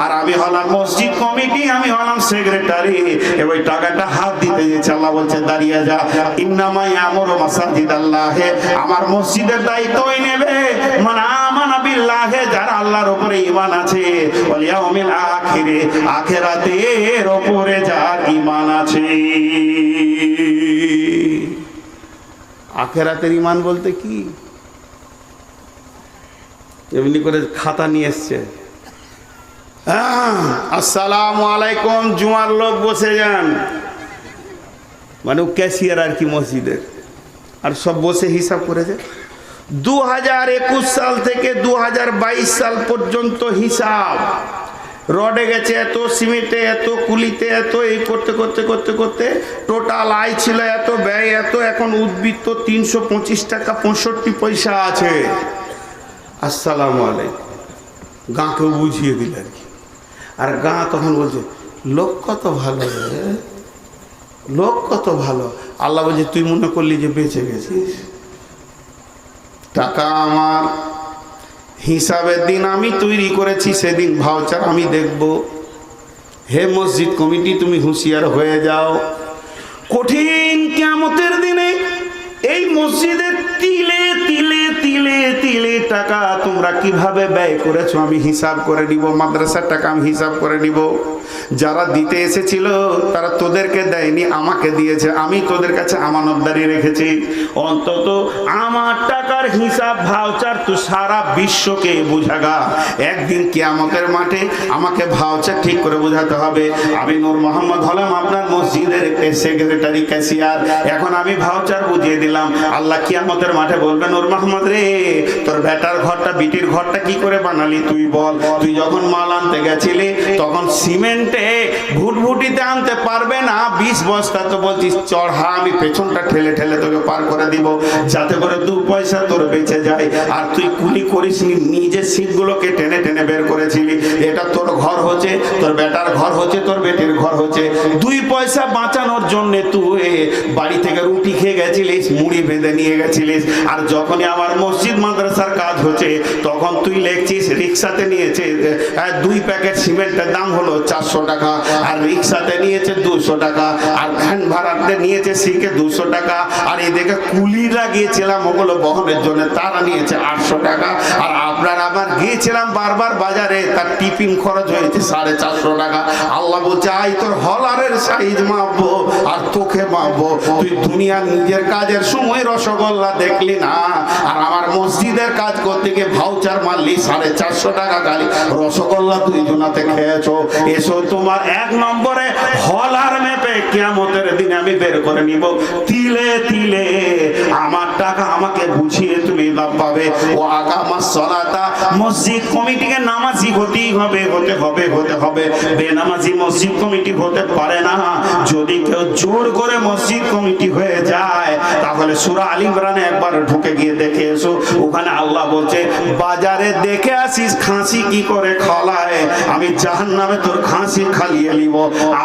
আর আমি হলাম মসজিদ কমিটি, আমি হলাম সেক্রেটারি। এবার টাকাটা হাত দিতে যেছে, আল্লাহ বলছে দাঁড়িয়ে যা। ইন্নামা ইয়ামুরু মাসাজিদাল্লাহ, আমার মসজিদের দায়িত্ব ওই নেবে। মান আমানা বিল্লাহে, যারা আল্লাহর উপরে ঈমান আছে, ওয়াল ইয়াউমিল আখিরে, আখিরাতের উপরে যার ঈমান আছে। আখিরাতের ঈমান বলতে কি? এমনি করে খাতা নিয়ে এসছে, আসসালামু আলাইকুম, জুমার লোক বসে যান, মানে ক্যাশিয়ার আর কি মসজিদের, আর সব বসে হিসাব করেছে 2021 সাল থেকে 2022 সাল পর্যন্ত হিসাব। রডে গেছে এত, সিমেন্টে এত, কুলিতে এত, এই করতে করতে করতে করতে টোটাল আয় ছিল এত, ব্যয় এত, এখন উদ্বৃত্ত 325 টাকা 65 পয়সা আছে। আসসালামু আলাইকুম, গাঁকে বুঝিয়ে দিল আর কি। আর গাঁ তখন বলছে লোক কত ভালো রে, লোক কত ভালো। আল্লাহ বলছে তুই মনে করলি যে বেঁচে গেছিস, টাকা আমার, হিসাবের দিন আমি তৈরি করেছি, সেদিন ভাউচার আমি দেখব। হে মসজিদ কমিটি, তুমি হুঁশিয়ার হয়ে যাও, কঠিন কিয়ামতের দিনে এই মসজিদের তিলে তিলে তিলে তিলে টাকা তোমরা কিভাবে ব্যয় করেছো আমি হিসাব করে নিব, মাদ্রাসার টাকা আমি হিসাব করে নিব। যারা দিতে এসেছিল তারা তোদেরকে দেয়নি, আমাকে দিয়েছে, আমি তোদের কাছে আমানতদারি রেখেছি। অন্তত আমার টাকার হিসাব ভাউচার তো সারা বিশ্বকে বুঝাগা। একদিন কিয়ামতের মাঠে আমাকে ভাউচার ঠিক করে বোঝাতে হবে। আমি নূর মোহাম্মদ হলাম আপনার মসজিদের সেক্রেটারি, ক্যাশিয়ার, এখন আমি ভাউচার বুঝিয়ে দিলাম। আল্লাহ কিয়ামতের মাঠে বলবে নূর মোহাম্মদ রে, তোর বেটার ঘরটা বিটির ঘরটা কি করে বানালি তুই বল। তুই যখন মাল আনতে গেছিলি তখন সিমেন্টে ভুটভুটিতে আনতে পারবে না 20 বস্তা, তো বলছিস চড়হা, আমি পেছনটা ঠেলে ঠেলে তোকে পার করে দিব যাতে করে 2 পয়সা তোর বেঁচে যায়। আর তুই কুলি করিসনি, নিজের সিটগুলোকে টেনে টেনে বের করেছিলি। এটা তোর ঘর হচ্ছে, তোর বেটার ঘর হচ্ছে, তোর বেটির ঘর হচ্ছে। 2 পয়সা বাঁচানোর জন্য তুই বাড়ি থেকে রুটি খেয়ে গেছিলিস, মুড়ি বেঁধে নিয়ে গেছিলিস। আর যখনই আমার মসজিদ মাদ্রাসার কাজ হচ্ছে তখন তুই লিখছিস রিক্সাতে নিয়েছে 2 প্যাকেট সিমেন্টের দাম হলো 400 টাকা, আর রিক্সাতে নিয়েছে 200 টাকা, আর ভ্যান ভাড়াতে নিয়েছে সিকে 200 টাকা, আর এদিকে কুলি লাগিয়েছিলাম ওগুলো বহনের জন্য, তারা নিয়েছে 800 টাকা। আর আপনার আবার গিয়েছিলাম বারবার বাজারে, তার টিফিন খরচ হয়েছে 450 টাকা। আল্লাহ বলছে আই তোর হলারের সাইজ মাপবো আর তোকে মাপবো। তুই দুনিয়ার নিজের কাজের সময় রসগোল্লা দেখলি না, আর আমার মসজিদের কাজ করতে গিয়ে ভাউচার মারলি 450 টাকা গালি রসগোল্লা তুই জোনাতে খেয়েছো। এসো তোমার 1 নম্বরে হলার মেপে কিয়ামতের দিনে আমি বের করে নিব। তিলে তিলে আমার টাকা আমাকে বুঝিয়ে তুমি লাভ পাবে। ও আগামাস সালাতা, মসজিদ কমিটিকে নামাজি হতেই হবে, হতে হবে, হতে হবে। বেনামাজি মসজিদ কমিটি হতে পারে না। যদি কেউ জোর করে মসজিদ কমিটি হয়ে যায় তাহলে সূরা আল ইমরানে একবার ঢুকে গিয়ে দেখে এসো। ওখানে আল্লাহ বলছে বাজারে দেখে আসিস খাসি কি করে খলায়, আমি জাহান্নামে তোর খাসি খালিয়ে নিব।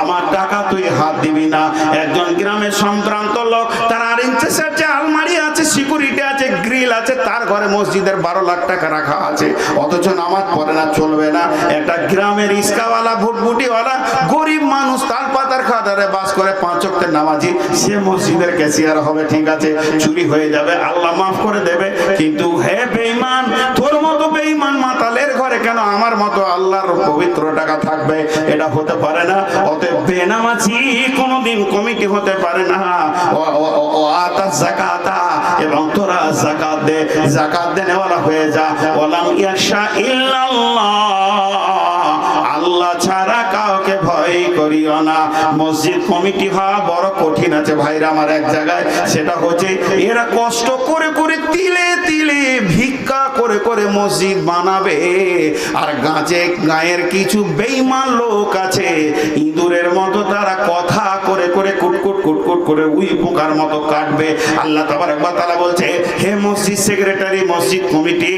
আমার টাকা তুই হাত দিবি না। একজন গ্রামের সম্ভ্রান্ত লোক, তার 8 ইঞ্চি আছে, আলমারি আছে, সিকিউরিটি আছে, গ্রিল আছে, তার ঘরে মসজিদের 12 লাখ টাকা রাখা আছে, অথচ নামাজ পড়ে না, চলবে না। একটা গ্রামের রিস্কাওয়ালা, ভুটভুটিওয়ালা, গরিব মানুষ, তাল পাতার খাদারে বাস করে, 5 ওয়াক্তের নামাজি, সে মসজিদের ক্যাশিয়ার হবে, ঠিক আছে, চুরি হয়ে যাবে, আল্লাহ মাফ করে দেবে। কিন্তু হে বেঈমান, তোর মতো বেঈমান মাতালের ঘরে কেন আমার মতো আল্লাহর পবিত্র টাকা থাকবে? এটা হতে পারে না। অতএব বেনামাজি কোনোদিন কমিটি হতে পারে না। ও আতা যাকাতা, এবং তোরা যাকাত দে, যাকাত দেনেওয়ালা হয়ে যা। ওয়ালাম ইয়াশা ইল্লাল্লাহ, আল্লাহ ছাড়া কাউকে ভয় করিও না। মসজিদ কমিটি হওয়া বড় কঠিন আছে ভাইরা আমার এক জায়গায়, সেটা হচ্ছে এরা কষ্ট করে করে তিলে তিলে ভিক্ষা করে করে মসজিদ বানাবে। আর গাঁয়ের কিছু বেঈমান লোক আছে, ইঁদুরের মতো তারা কথা করে করে কুটকুট কুটকুট করে উই পোকার মতো কাটবে। আল্লাহ তাবারক ওয়া তাআলা বলছে হে মসজিদ সেক্রেটারি, মসজিদ কমিটি,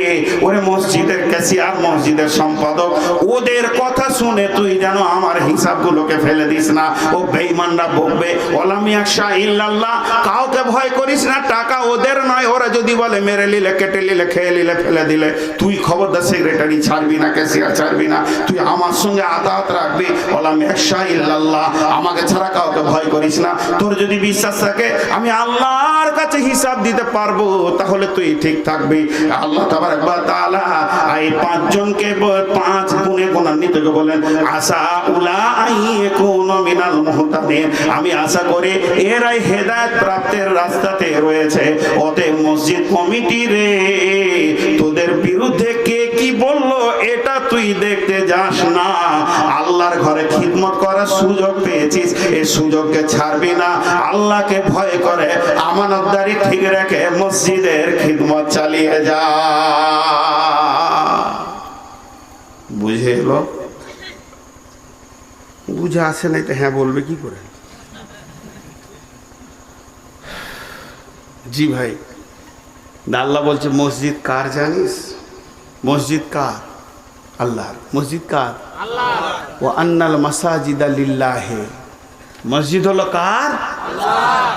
ওরে মসজিদের ক্যাশিয়ার, মসজিদের সম্পাদক, ওদের কথা শুনে তুই যেন আমার হিসাবগুলোকে ফেলে দিস না। ও বেঈমানরা বকবে ওয়ালাম ইয়াশা ইল্লাল্লাহ, কাউকে ভয় করিস না, টাকা ওদের নয়। ওরা যদি বলে মেরে নিলে, কেটে নিলে, খেয়ে নিলে, ফেলে দিলে, তুই খবরদার সেক্রেটারি ছাড়বি না, ক্যাশিয়ার ছাড়বি না, তুই আমার সঙ্গে আতাহাত রাখবি। ওয়ালাম ইয়াশা ইল্লাল্লাহ, আমাকে ছাড়া কাউকে ভয় করিস না। তোর যদি বিশ্বাস থাকে আমি আল্লাহর কাছে হিসাব দিতে পারবো, তাহলে তুই ঠিক থাকবি। আল্লাহ তাবারক ওয়া তাআলা এই পাঁচজনকে 5 গুণে গুণান্বিত বলেন, আসা উলা আইয়াকুনু মিনাল মুহতাদিন, আমি আশা করি এরাই হেদায়েত প্রাপ্তের রাস্তাতে রয়েছে। ওতে মসজিদ কমিটি রে, তোদের বিরুদ্ধে কে কি বললো এটা তুই দেখতে যাস না। আল্লাহর ঘরে খিদমত করার সুযোগ পেয়েছিস, এই সুযোগকে ছাড়বি না। আল্লাহকে ভয় করে আমানতদারি ঠিক রেখে মসজিদের খিদমত চালিয়ে যা। বুঝে এলো? বুঝে আসে নাই তো হ্যাঁ বলবে কি করে? জি ভাই, আল্লাহ বলছে মসজিদ কার জানিস? মসজিদ কার? আল্লাহর। মসজিদ কার? আল্লাহর। ওয়া আন্নাল মাসাজিদা লিল্লাহি, মসজিদ হলো কার? আল্লাহর।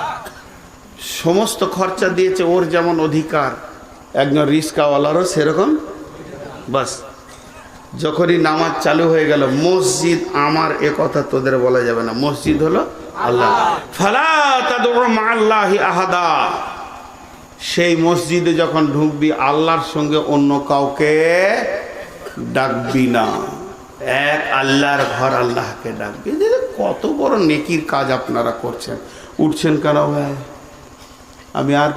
সমস্ত খরচা দিয়েছে ওর যেমন অধিকার, একজন রিস্কাওয়ালারও সেরকম। বাস যখনই নামাজ চালু হয়ে গেল, মসজিদ আমার, এ কথা তোদের বলা যাবে না, মসজিদ হলো আল্লাহ। ফালা তাদউ মা'আল্লাহি আহাদা, সেই মসজিদে যখন ঢুকবি আল্লাহর সঙ্গে অন্য কাউকে ডাকবি না। এক আল্লাহর ঘর, আল্লাহকে ডাকবি। কত বড় নেকির কাজ আপনারা করছেন। উঠছেন কেন ভাই? আমি আর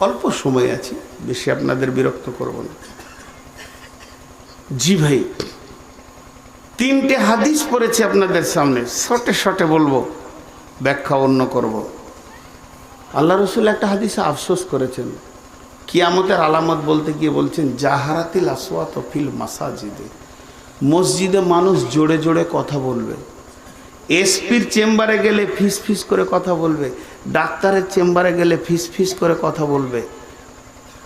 অল্প সময় আছি, বেশি আপনাদের বিরক্ত করব না। জি ভাই, 3টে হাদিস পড়েছি আপনাদের সামনে, শর্টে শর্টে বলবো, ব্যাখ্যা অন্য করব। আল্লাহ রসুল একটা হাদিসে আফসোস করেছেন, কিয়ামতের আলামত বলতে গিয়ে বলছেন, জাহারাতিল আসওয়াত ফিল মাসাজিদে, মসজিদে মানুষ জোরে জোরে কথা বলবে। এসপির চেম্বারে গেলে ফিস ফিস করে কথা বলবে, ডাক্তারের চেম্বারে গেলে ফিস ফিস করে কথা বলবে,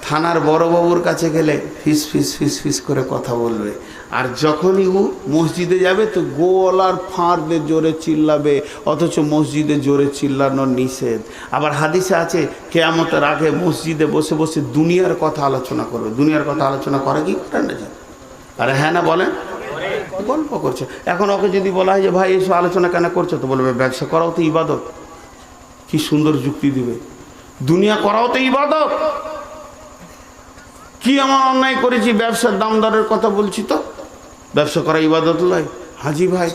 থানার বড়বাবুর কাছে গেলে ফিস ফিস ফিস ফিস করে কথা বলবে। আর যখনই ও মসজিদে যাবে তো গোলার ফাঁড় দিয়ে জোরে চিল্লাবে, অথচ মসজিদে জোরে চিল্লানোর নিষেধ। আবার হাদিসে আছে কিয়ামতের আগে মসজিদে বসে বসে দুনিয়ার কথা আলোচনা করবে। দুনিয়ার কথা আলোচনা করে কি করে না? আরে হ্যাঁ না বলেন, গল্প করছে। এখন ওকে যদি বলা হয় যে ভাই এইসব আলোচনা কেন করছো, তো বলবে ব্যবসা করাও তো ইবাদত। কি সুন্দর যুক্তি দিবে, দুনিয়া করাও তো ইবাদত। কি এমন অন্যায় করেছি ব্যবসার দাম দরের কথা বলছি, তো ব্যবসা করা ইবাদত নয়? হাজি ভাই,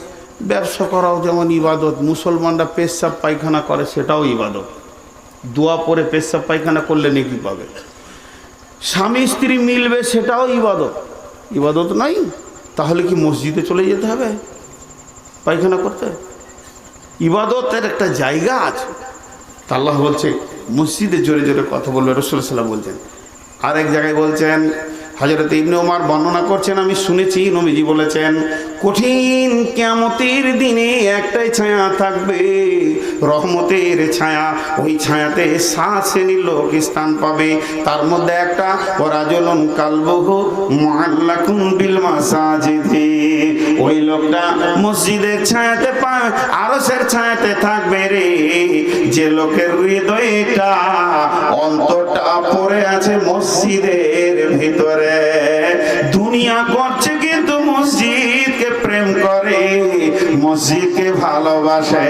ব্যবসা করাও যেমন ইবাদত, মুসলমানরা পেশাব পায়খানা করে সেটাও ইবাদত। দোয়া পরে পেশাব পায়খানা করলে নেকি পাবে। স্বামী স্ত্রী মিলবে সেটাও ইবাদত। ইবাদত নাই? তাহলে কি মসজিদে চলে যেতে হবে পায়খানা করতে? ইবাদতের একটা জায়গা আছে। তা আল্লাহ বলছে মসজিদে জোরে জোরে কথা বলবে। রাসূল সাল্লাল্লাহু আলাইহি ওয়াসাল্লাম বলছেন। আরেক জায়গায় বলছেন, হযরত ইবনে ওমর বর্ণনা করছেন, আমি শুনেছি নবীজি বলেছেন, কঠিন কিয়ামতের দিনে একটাই ছায়া থাকবে, রহমতের ছায়া। ওই ছায়াতে 7 শ্রেণীর লোক স্থান পাবে। তার মধ্যে একটা ওয়ারাজুলুন কালবুহু মুআল্লাকুন বিল মাসাজিদি, ওই লোকটা মসজিদের ছায়াতে আরশের ছায়াতে থাকবে রে, যে লোকের হৃদয়টা অন্তরটা পড়ে আছে মসজিদের ভিতরে। দুনিয়া করছে কিন্তু মসজিদকে প্রেম করে, মসজিদকে ভালোবাসে,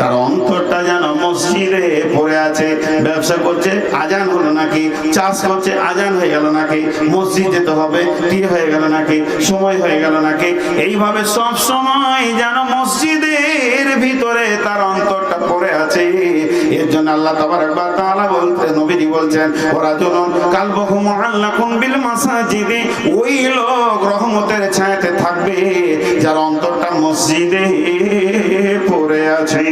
তার অন্তরটা যেন মসজিদে পড়ে আছে। ব্যবসা করছে, আজান হলো নাকি, চাষ করছে, আজান হয়ে গেল নাকি, মসজিদ যেতে হবে, কি হয়ে গেল নাকি, সময় হয়ে গেল নাকি, এইভাবে সব সময় যেন মসজিদের ভিতরে তার অন্তরটা পড়ে আছে। এর জন্য আল্লাহ তাবারক ওয়া তাআলা বলতেন, নবীজি বলছেন, ওয়ারাজুলুন কালবুহু মুআল্লাকুন বিল মাসাজিদি, ওই লোক রহমতের ছায়াতে থাকবে যার অন্তরটা মসজিদে পড়ে আছে।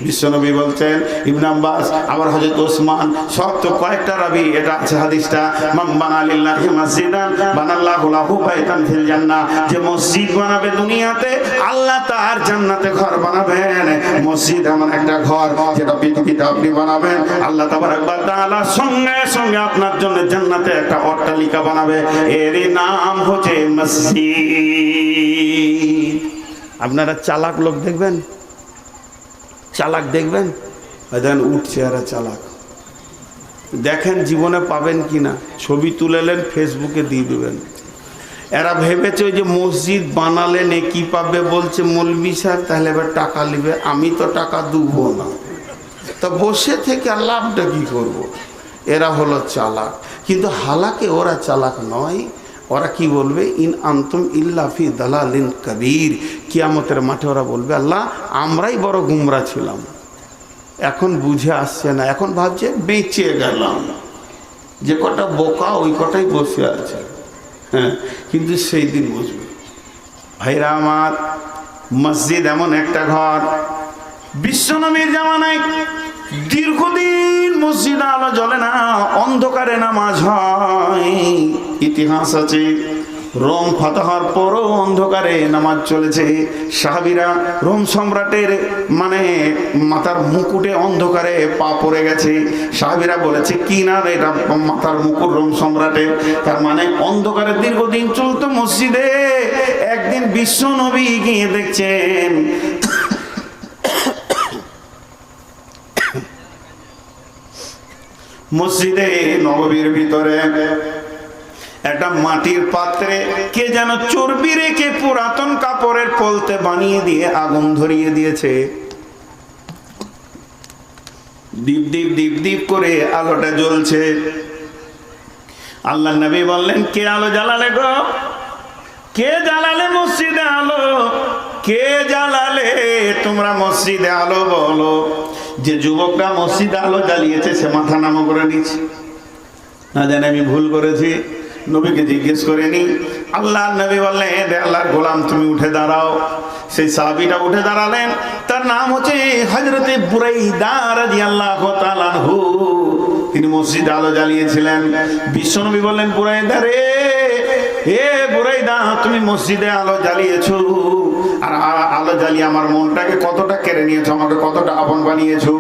বিশ্বনবী বলছেন, ইবনে আব্বাস, আবার হযরত ওসমান, সব তো কয়েকটা রাবী এটা আছে হাদিসটা, মান বানা লিল্লাহি মাসজিদান বানাল্লাহু লাহু বাইতান ফিল জান্নাহ, যে মসজিদ বানাবে দুনিয়াতে, আল্লাহ তার জান্নাতে ঘর বানাবেন। মসজিদ এমন একটা ঘর যেটা পৃথিবীতে আপনি বানাবেন, আল্লাহ তাবারক ওয়া তাআলা সঙ্গে সঙ্গে আপনার জন্য জান্নাতে একটা অট্টালিকা বানাবে, এরই নাম হচ্ছে মসজিদ। আপনারা চালাক লোক দেখবেন, চালাক দেখবেন, দেখেন উঠছে এরা চালাক, দেখেন জীবনে পাবেন কিনা, ছবি তুলেলেন ফেসবুকে দিয়ে দেবেন। এরা ভেবেছে ওই যে মসজিদ বানালে নেকি পাবে বলছে মৌলভী সাহেব, তাহলে এবার টাকা নেবে। আমি তো টাকা দেবো না, তা বসে থেকে আর লাভটা কি করব। এরা হলো চালাক, কিন্তু হালাকে ওরা চালাক নয়। ওরা কি বলবে, ইন আনতুম ইল্লা ফি দালালিন কাবীর। কিয়ামতের মাঠে ওরা বলবে, আল্লাহ আমরাই বড় গুমরা ছিলাম, এখন বুঝে আসছে না, এখন ভাবছে বেঁচে গেলাম। যে কটা বোকা ওই কটাই বসে আছে। হ্যাঁ, কিন্তু সেই দিন বুঝবে। ভাইরা আমার, মসজিদ এমন একটা ঘর, বিশ্বনবীর জামানায় দীর্ঘদিন মসজিদ আলো জ্বলে না, অন্ধকারে নামাজ হয়। ইতিহাস আছে, রোম ফাতহার পরও অন্ধকারে নামাজ চলেছে। সাহাবীরা রোম সম্রাটের মানে মাথার মুকুটে অন্ধকারে পা পড়ে গেছে। সাহাবীরা বলেছে কি না এটা মাথার মুকুট রোম সম্রাটের, তার মানে অন্ধকারে দীর্ঘদিন চলতো মসজিদে। একদিন বিশ্ব নবী গিয়ে দেখছেন মসজিদে নববীর ভিতরে একটা মাটির পাত্রে কে যেন চর্বি রেখে পুরাতন কাপড়ের পলতে বানিয়ে দিয়ে আগুন ধরিয়ে দিয়েছে। দীপ দীপ দীপ দীপ করে আলোটা জ্বলছে। আল্লাহ নবী বললেন, কে আলো জ্বালালে গো? কে জ্বালালে মসজিদে আলো? কে জ্বালালে? তোমরা মসজিদে আলো বলো। যে যুবকটা মসজিদে আলো জ্বালিয়েছে সে মাথা নামা করে নিচ্ছে, না জানি আমি ভুল করেছি, নবীকে জিজ্ঞেস করেনি। আল্লাহ নবী বললেন, আল্লাহর গোলাম তুমি উঠে দাঁড়াও। সেই সাহাবীটা উঠে দাঁড়ালেন, তার নাম হচ্ছে হযরতে বুরাইদা রাদিয়াল্লাহু তাআলা আনহু। তিনি মসজিদে আলো জ্বালিয়েছিলেন। বিশ্বনবী বললেন, বুরাইদা রে, হে বুরাইদা, তুমি মসজিদে আলো জ্বালিয়েছো, আর আলো জ্বালিয়ে আমার মনটাকে কতটা কেড়ে নিয়েছো, আমাকে কতটা আপন বানিয়েছো।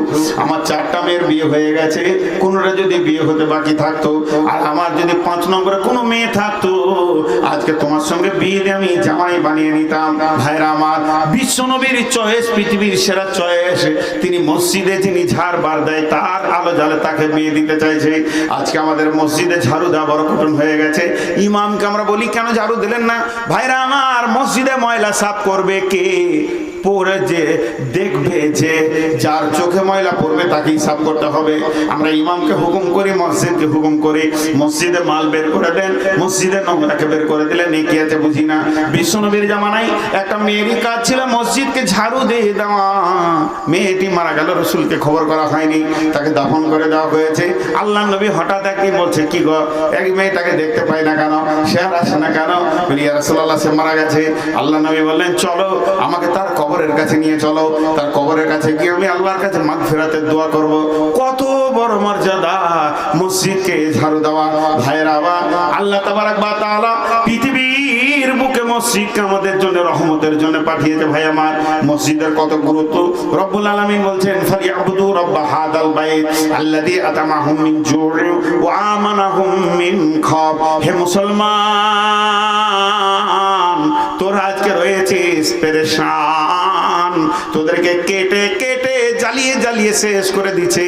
আমার 4টা মেয়ের বিয়ে হয়ে গেছে, কোনোটা যদি বিয়ে হতে বাকি থাকতো, আর আমার যদি 5 নম্বরে কোনো মেয়ে থাকতো, আজকে তোমার সঙ্গে বিয়ে দিয়ে আমি জামাই বানিয়ে নিতাম। ভাইরা আমার, বিশ্বনবীর চয়েস পৃথিবীর সেরা চয়েস। তিনি মসজিদে যিনি ঝাড় বার দেয় তার আলো জ্বালে তাকে বিয়ে দিতে চাইছে। আজকে আমাদের মসজিদে ঝাড়ু দেওয়া বড় কঠিন হয়ে গেছে। ইমামকে আমরা বলি, কেন ঝাড়ু দিলেন না? ভাইরা আমার, মসজিদে ময়লা সাফ করবে কে? পরে যে দেখবে যে যার চোখে ময়লা পড়বে তাকেই সাফ করতে হবে। আমরা ইমামকে হুকুম করি, মসজিদকে হুকুম করি, মসজিদে মাল বের করে দেন, মসজিদে নোংরাকে বের করে দিলে নেকি আছে বুঝি না। বিশ্বনবীর জামানায় একটা মেয়েরই কাজ ছিল মসজিদকে ঝাড়ু দিয়ে দেওয়া। মেয়েটি মারা গেল, রসুলকে খবর করা হয়নি, তাকে দাফন করে দেওয়া হয়েছে। আল্লাহ নবী হঠাৎ একদিন বলছে, কি গো, এক মেয়েটাকে দেখতে পাই না কেন, সে আর আসে না কেন? ইয়া রাসূলুল্লাহ, সে মারা গেছে। আল্লাহ নবী বললেন, চলো আমাকে তার কবরের কাছে নিয়ে চলো। তার কবরের কাছে গিয়ে আমি আল্লাহর কাছে মাগফিরাতের দোয়া করব। কত বড় মর্যাদা মসজিদকে ঝাড়ু দেওয়া। ভাইরা আমার, আল্লাহ তাবারাক ওয়া তাআলা পৃথিবীর বুকে মসজিদকে আমাদের জন্য রহমতের জন্য পাঠিয়েছে। ভাই আমার, মসজিদের কত গুরুত্ব রব্বুল আলামিন বলছেন, ফালিয়াবুদু রাব্বা হাদাল বাইত আল্লাযী আতামাহুম মিন জু'in ওয়া আমানাহুম মিন খাওফ। হে মুসলমান, তোরা আজকে রয়েছিস পেরেশান, তোদেরকে কেটে কেটে জ্বালিয়ে জ্বালিয়ে শেষ করে দিচ্ছে।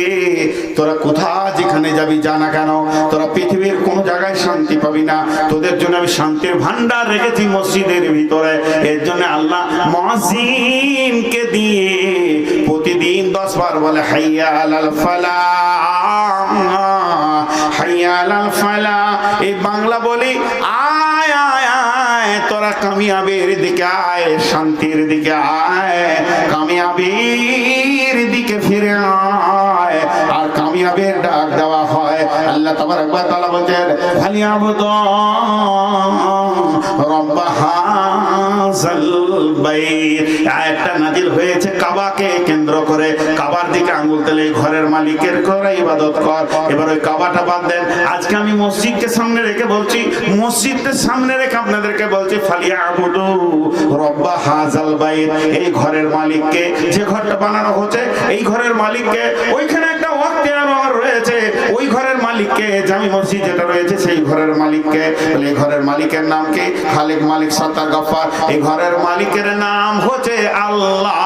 তোরা কোথা যেখানে যাবি জানা কেন, তোরা পৃথিবীর কোন জায়গায় শান্তি পাবি না। তোদের জন্য আমি শান্তির ভান্ডার রেখেছি মসজিদের ভিতরে। এর জন্য আল্লাহ মুয়াজ্জিনকে দিয়ে প্রতিদিন 10 বার বলে, হাইয়া আলাল ফালাহ, হাইয়া আলাল ফালাহ। এই বাংলা বলি, আয় আয় আয়, তোরা কামিয়াবির দিকে আয়, শান্তির দিকে আয়, কামিয়াবির দিকে ফিরে আয়। আর কামিয়াবির ডাক দেওয়া হয়। আল্লাহ তাবারাক ওয়া তাআলা বলেন, ফালিয়াবুদু রাব্ব হাযাল বাইত। আয়াতটা নাযিল হয়েছে কাবাকে কেন্দ্র করে। কাবার দিকে আঙ্গুল তুলে ঘরের মালিকের করে ইবাদত কর। এবার ওই কাবাটা বাদ দেন। আজকে আমি মসজিদকে সামনে রেখে বলছি, মসজিদকে সামনে রেখে আপনাদেরকে বলছি, ফালিয়াবুদু রাব্ব হাযাল বাইত। এই ঘরের মালিককে, যে ঘরটা বানানো হচ্ছে এই ঘরের মালিককে। ওইখানে একটা ওয়াক্তিয়ার রয়েছে, ওই ঘরের মালিককে, জামি মসজিদ যেটা রয়েছে সেই ঘরের মালিককে। এই ঘরের মালিকের নাম কি? খালিক, মালিক, সত্তার, গফফার। এই ঘরের মালিকের নাম হচ্ছে আল্লাহ।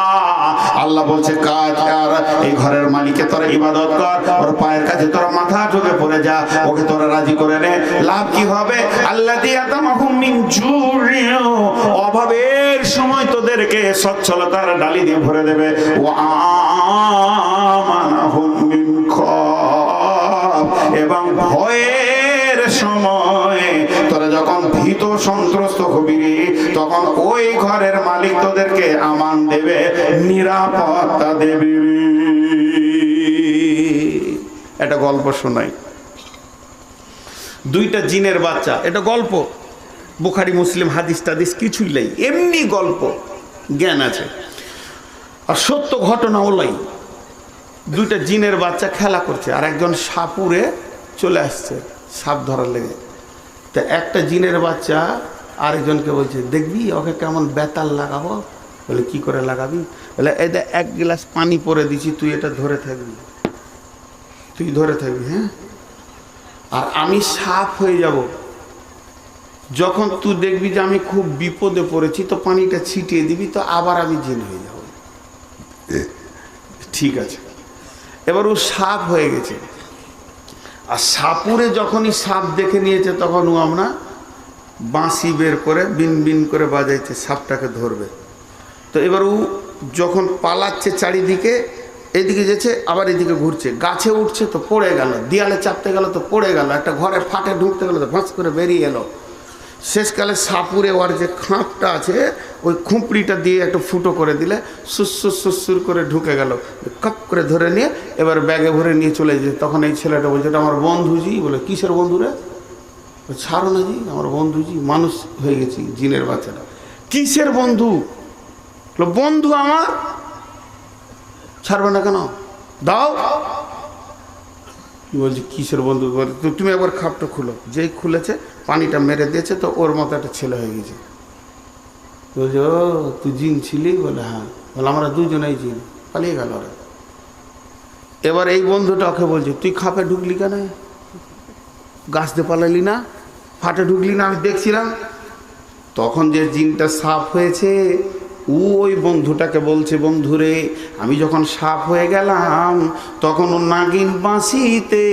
আল্লাহ বলছে, কাজ কর, এই ঘরের মালিকের তোরা ইবাদত কর, ওর পায়ের কাছে তোরা মাথা ঠুকে পড়ে যা, ওকে তোরা রাজি করে নে। লাভ কি হবে? আল্লাযী আতামাহুম মিন জু'in, অভাবের সময় তোদেরকে সচ্ছলতার ডালি দিয়ে ভরে দেবে। ওয়া আমানাহুম নিরাপত্তা দেবে রে। একটা গল্প শোনাই। দুইটা জিনের বাচ্চা, এটা গল্প, বুখারী মুসলিম হাদিস টাদিস কিছুই নেই, এমনি গল্প, জ্ঞান আছে আর সত্য ঘটনা ওলাই। দুইটা জিনের বাচ্চা খেলা করছে আর একজন সাপুরে চলে আসছে সাপ ধরার লেগে। তা একটা জিনের বাচ্চা আরেকজনকে বলছে, দেখবি ওকে কেমন বেতাল লাগাবো। বলে কি করে লাগাবি? বলে এই দেখ, এক গ্লাস পানি পরে দিছি, তুই এটা ধরে থাকবি, তুই ধরে থাকবি, হ্যাঁ, আর আমি সাপ হয়ে যাব। যখন তুই দেখবি যে আমি খুব বিপদে পড়েছি, তো পানিটা ছিটিয়ে দিবি, তো আবার আমি জিন হয়ে যাব। ঠিক আছে। এবার ও সাপ হয়ে গেছে, আর সাপুরে যখনই সাপ দেখে নিয়েছে, তখন ও আমরা বাঁশি বের করে বিন বিন করে বাজাইছে, সাপটাকে ধরবে। তো এবার ও যখন পালাচ্ছে চারিদিকে, এদিকে যেছে আবার এদিকে ঘুরছে, গাছে উঠছে তো পড়ে গেল, দেয়ালে চাপতে গেল তো পড়ে গেল, একটা ঘরে ফাটে ঢুকতে গেল তো ফাঁস করে বেরিয়ে এলো। শেষকালে সাপুরে ওর যে খাঁপটা আছে, ওই খুঁপড়িটা দিয়ে একটা ফুটো করে দিলে সুসুর সুসুর করে ঢুকে গেল, কপ করে ধরে নিয়ে এবার ব্যাগে ভরে নিয়ে চলে যেত। তখন এই ছেলেটা বলছে, এটা আমার বন্ধুজি। বলে কিসের বন্ধু রে? ছাড়ো না জি, আমার বন্ধুজি, মানুষ হয়ে গেছি জিনের বাচ্চাটা। কিসের বন্ধু? বন্ধু আমার। ছাড়বে না কেন? দাও। বলছি কিসের বন্ধু? তুমি একবার খাপটা খুলো। যেই খুলেছে, পানিটা মেরে দিয়েছে, তো ওর মতো একটা ছেলে হয়ে গেছে। বলছে, ও তুই জিন ছিলি? বলে হ্যাঁ। বলে আমরা দুজনেই জিন। পালিয়ে গেল ওরা। এবার এই বন্ধুটা ওকে বলছে, তুই খাপে ঢুকলি কেন? গাছ দিয়ে পালালি না? ফাটে ঢুকলি না? আমি দেখছিলাম। তখন যে জিনটা সাপ হয়েছে, ওই বন্ধুটাকে বলছে, বন্ধুরে আমি যখন সাপ হয়ে গেলাম, তখন ও নাগিন বাঁশিতে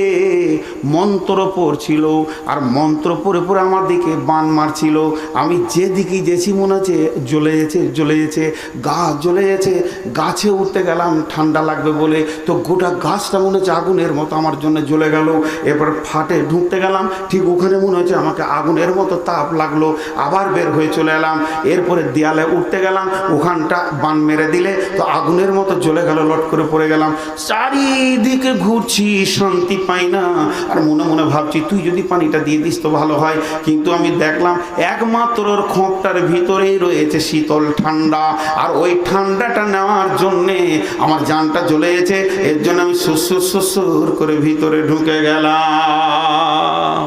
মন্ত্র পড়ছিল, আর মন্ত্র পড়ে পড়ে আমার দিকে বান মারছিল। আমি যেদিকে যেছি মনে হচ্ছে জ্বলে যেছে, জ্বলে যেছে, গাছ জ্বলে যেছে। গাছে উঠতে গেলাম ঠান্ডা লাগবে বলে, তো গোটা গাছটা মনে হচ্ছে আগুনের মতো আমার জন্য জ্বলে গেল। এরপর ফাটে ঢুকতে গেলাম, ঠিক ওখানে মনে হচ্ছে আমাকে আগুনের মতো তাপ লাগলো, আবার বের হয়ে চলে এলাম। এরপরে দেয়ালে উঠতে গেলাম, ওখানটা বান মেরে দিলে তো আগুনের মতো জ্বলে গেল, লট করে পড়ে গেলাম। চারিদিকে ঘুরছি, শান্তি পাই না, আর মনে মনে ভাবছি তুই যদি পানিটা দিয়ে দিস তো ভালো হয়। কিন্তু আমি দেখলাম একমাত্র ওর খোঁপটার ভিতরেই রয়েছে শীতল ঠান্ডা, আর ওই ঠান্ডাটা নেওয়ার জন্যে আমার জানটা জ্বলে গেছে। এর জন্য আমি সুসুর সুসুর করে ভিতরে ঢুকে গেলাম।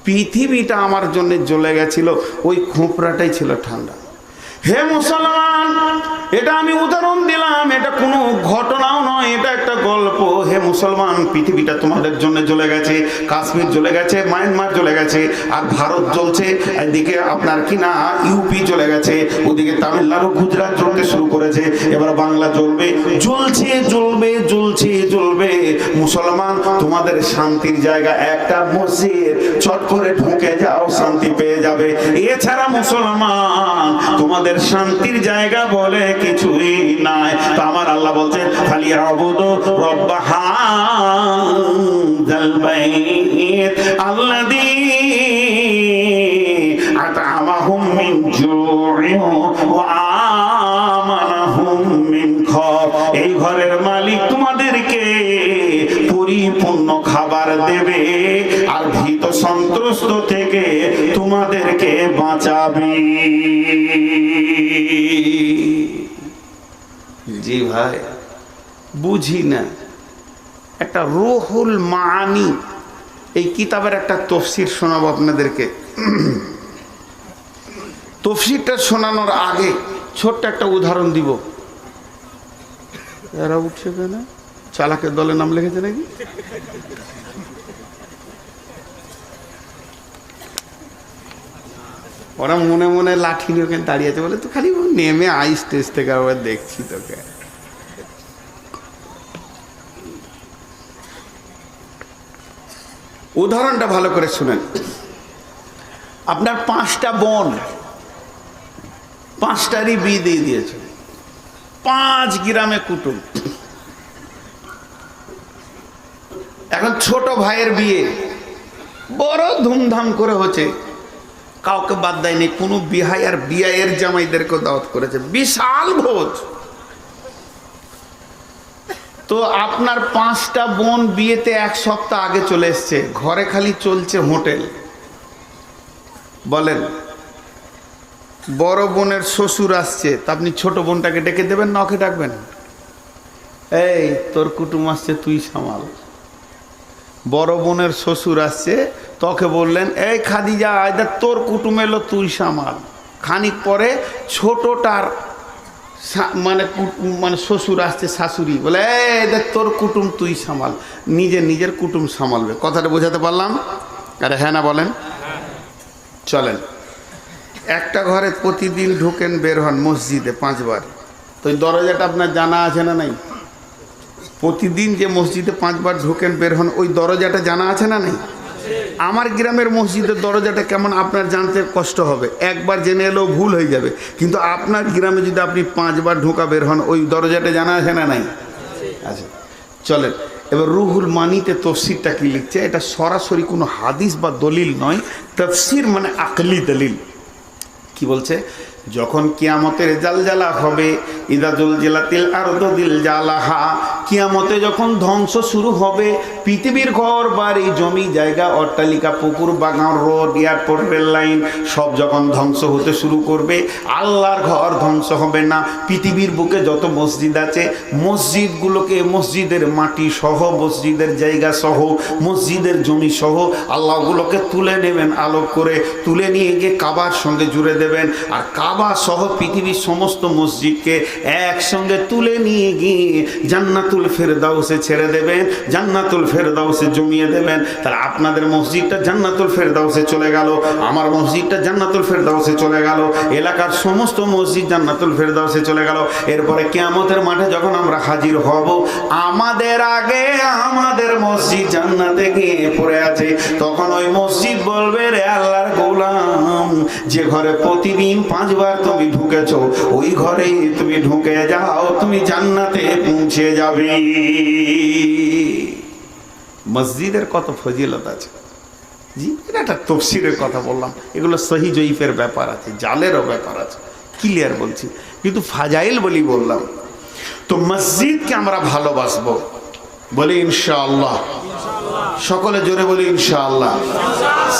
পৃথিবীটা আমার জন্য জ্বলে গেছিল, ওই খোঁপড়াটাই ছিল ঠান্ডা। হে মুসলমান, এটা আমি উদাহরণ দিলাম, এটা কোনো ঘটনাও নয়, এটা একটা গল্প। হে মুসলমান, পৃথিবীটা তোমাদের জন্য জ্বলে গেছে, কাশ্মীর জ্বলে গেছে, মায়ানমার জ্বলে গেছে, আর ভারত জ্বলছে, এদিকে আপনার কিনা ইউপি জ্বলে গেছে, ওদিকে তামিলনাড়ু গুজরাট জ্বলতে শুরু করেছে, এবার বাংলা জ্বলবে, জ্বলছে জ্বলবে জ্বলছে জ্বলবে। মুসলমান, তোমাদের শান্তির জায়গা একটা মসজিদ, চট করে ঢুকে যাও, শান্তি পেয়ে যাবে। এছাড়া মুসলমান, তোমাদের শান্তির জায়গা বলে কিছুই নাই। তো আমার আল্লাহ বলছেন, ফালিয়াবুদু রব্ব হাযাল বাইত আল্লাযী আত'আমাহুম মিন জু'ইন ওয়া আমানাহুম মিন খাউফ। এই ঘরের মালিক তোমাদেরকে পরিপূর্ণ খাবার দেবে, আর ভীত সন্ত্রস্ত থেকে তোমাদেরকে বাঁচাবে। জি ভাই, বুঝি না। একটা রুহুল মাআনি, এই কিতাবের একটা তফসির শোনাবো আপনাদেরকে। তফসিরটা শোনানোর আগে ছোট্ট একটা উদাহরণ দিব। এরা উঠছে কেন? চালাকের দলে নাম লিখেছে নাকি? ওরা মনে মনে লাঠি নিয়ে ওখানে দাঁড়িয়ে আছে, বলে তো খালি নেমে আই স্টেজ থেকে, আবার দেখছি তোকে। উদাহরণটা ভালো করে শুনেন। আপনার 5টা বোন, 5টারই বিয়ে দিয়ে দিয়েছে, 5 গ্রামে কুটুম। এখন ছোট ভাইয়ের বিয়ে বড় ধুমধাম করে হচ্ছে, কাউকে বাদ দেয়নি, কোনো বিহাই আর বিয়ায়ের জামাইদেরকে দাওয়াত করেছে, বিশাল ভোজ। তো আপনার 5টা বোন বিয়েতে 1 সপ্তাহ আগে চলে এসছে, ঘরে খালি চলছে হোটেল। বলেন, বড় বোনের শ্বশুর আসছে, তা আপনি ছোট বোনটাকে ডেকে দেবেন না ওকে ডাকবেন? এই তোর কুটুম আসছে, তুই সামাল। বড় বোনের শ্বশুর আসছে, তোকে বললেন এই খাদিজা আয়দা তোর কুটুম এলো, তুই সামাল। খানিক পরে ছোটটার মানে শ্বশুর আসছে, শাশুড়ি বলে এই দেখ তোর কুটুম তুই সামাল। নিজের কুটুম সামালবে। কথাটা বোঝাতে পারলাম? আরে হ্যাঁ না বলেন? চলেন, একটা ঘরে প্রতিদিন ঢুকেন বের হন মসজিদে 5 বার, তো ওই দরজাটা আপনার জানা আছে না নাই? প্রতিদিন যে মসজিদে 5 বার ঢুকেন বের হন, ওই দরজাটা জানা আছে না নাই? আমার গ্রামের মসজিদের দরজাটা কেমন আপনার জানতে কষ্ট হবে, একবার জেনে এলেও ভুল হয়ে যাবে। কিন্তু আপনার গ্রামে যদি আপনি 5 বার ঢোকা বের হন, ওই দরজাটা জানা আছে না নাই? আচ্ছা চলেন, এবার রুহুল মানিতে তফসিরটা কি লিখছে, এটা সরাসরি কোনো হাদিস বা দলিল নয়, তফসির মানে আকলি দলিল। কি বলছে? যখন কিয়ামতের জালজালা হবে, ইদা জুলজিলাতিল আরদু জিলজালাহা, কিয়ামতে যখন ধ্বংস শুরু হবে, পৃথিবীর ঘর বাড়ি জমি জায়গা অট্টালিকা পুকুর বাগান রোড এয়ারপোর্ট রেল লাইন সব যখন ধ্বংস হতে শুরু করবে, আল্লাহর ঘর ধ্বংস হবে না। পৃথিবীর বুকে যত মসজিদ আছে, মসজিদগুলোকে মসজিদের মাটি সহ, মসজিদের জায়গা সহ, মসজিদের জমি সহ আল্লাহগুলোকে তুলে নেবেন, আলোক করে তুলে নিয়ে গিয়ে কাবার সঙ্গে জুড়ে দেবেন। আর কাবা সহ পৃথিবীর সমস্ত মসজিদকে একসঙ্গে তুলে নিয়ে গিয়ে জান্নাতুল ফেরদাউসে ছেড়ে দেবেন, জান্নাতুল ফেরদাউসে জমিয়ে দেবেন। তাহলে আপনাদের মসজিদটা জান্নাতুল ফেরদাউসে চলে গেল, আমার মসজিদটা জান্নাতুল ফেরদাউসে চলে গেল, এলাকার সমস্ত মসজিদ জান্নাতুল ফেরদাউসে চলে গেল। এরপরে কিয়ামতের মাঠে যখন আমরা হাজির হব, আমাদের আগে আমাদের মসজিদ জান্নাতে গিয়ে পড়ে আছে, তখন ওই মসজিদ বলবে রে আল্লাহর গোলাম, যে ঘরে প্রতিদিন 5 বার তুমি ঢুকেছো, ওই ঘরে তুমি ঢুকে যাও, তুমি জান্নাতে পৌঁছে যাবে। মসজিদের কত ফজিলত আছে। জি, এটা একটা তফসিরের কথা বললাম, এগুলো সহি জয়ীফের ব্যাপার আছে, জালেরও ব্যাপার আছে, ক্লিয়ার বলছি, কিন্তু ফাজাইল বলি বললাম। তো মসজিদকে আমরা ভালোবাসবো, বলি ইনশাআল্লাহ। সকলে জোরে বলি ইনশাআল্লাহ।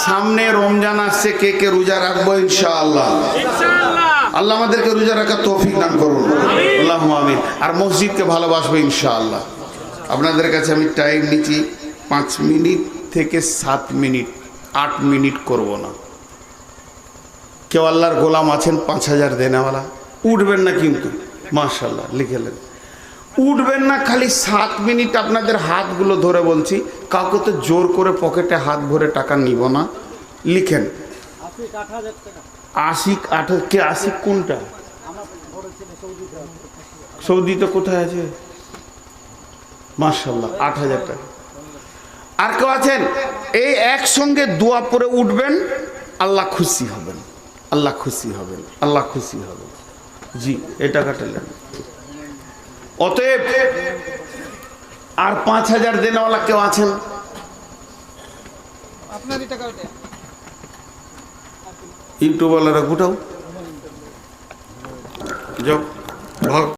সামনে রমজান আসছে, কে কে রোজা রাখবো ইনশাআল্লাহ? আল্লাহ আমাদেরকে রোজা রাখার তৌফিক দান করুন, আল্লাহুম্মা আমিন। আর মসজিদকে ভালোবাসবো ইনশাআল্লাহ। আপনাদের কাছে আমি টাইম নিচ্ছি 5 মিনিট থেকে 7 মিনিট, 8 মিনিট করব না। কেউ আল্লাহর গোলাম আছেন 5000 দেনেওয়ালা, উঠবেন না কিন্তু, মাশাআল্লাহ লিখেলেন, উঠবেন না, খালি 7 মিনিট আপনাদের হাতগুলো ধরে বলছি, কাউকে তো জোর করে পকেটে হাত ভরে টাকা নিব না। লিখেন 80 কে 80 কোনটা? সৌদিতে কোথায় আছে? মাশাআল্লাহ 8000 টাকা। আর কেউ আছেন? এই একসঙ্গে দোয়া পড়ে উঠবেন, আল্লাহ খুশি হবেন, আল্লাহ খুশি হবেন, আল্লাহ খুশি হবেন। জি, এই টাকাটা নেন। অতএব আর 5000 দেনেওয়ালা কেউ আছেন? ইউটিউবওয়ালারা গুটাও যাও।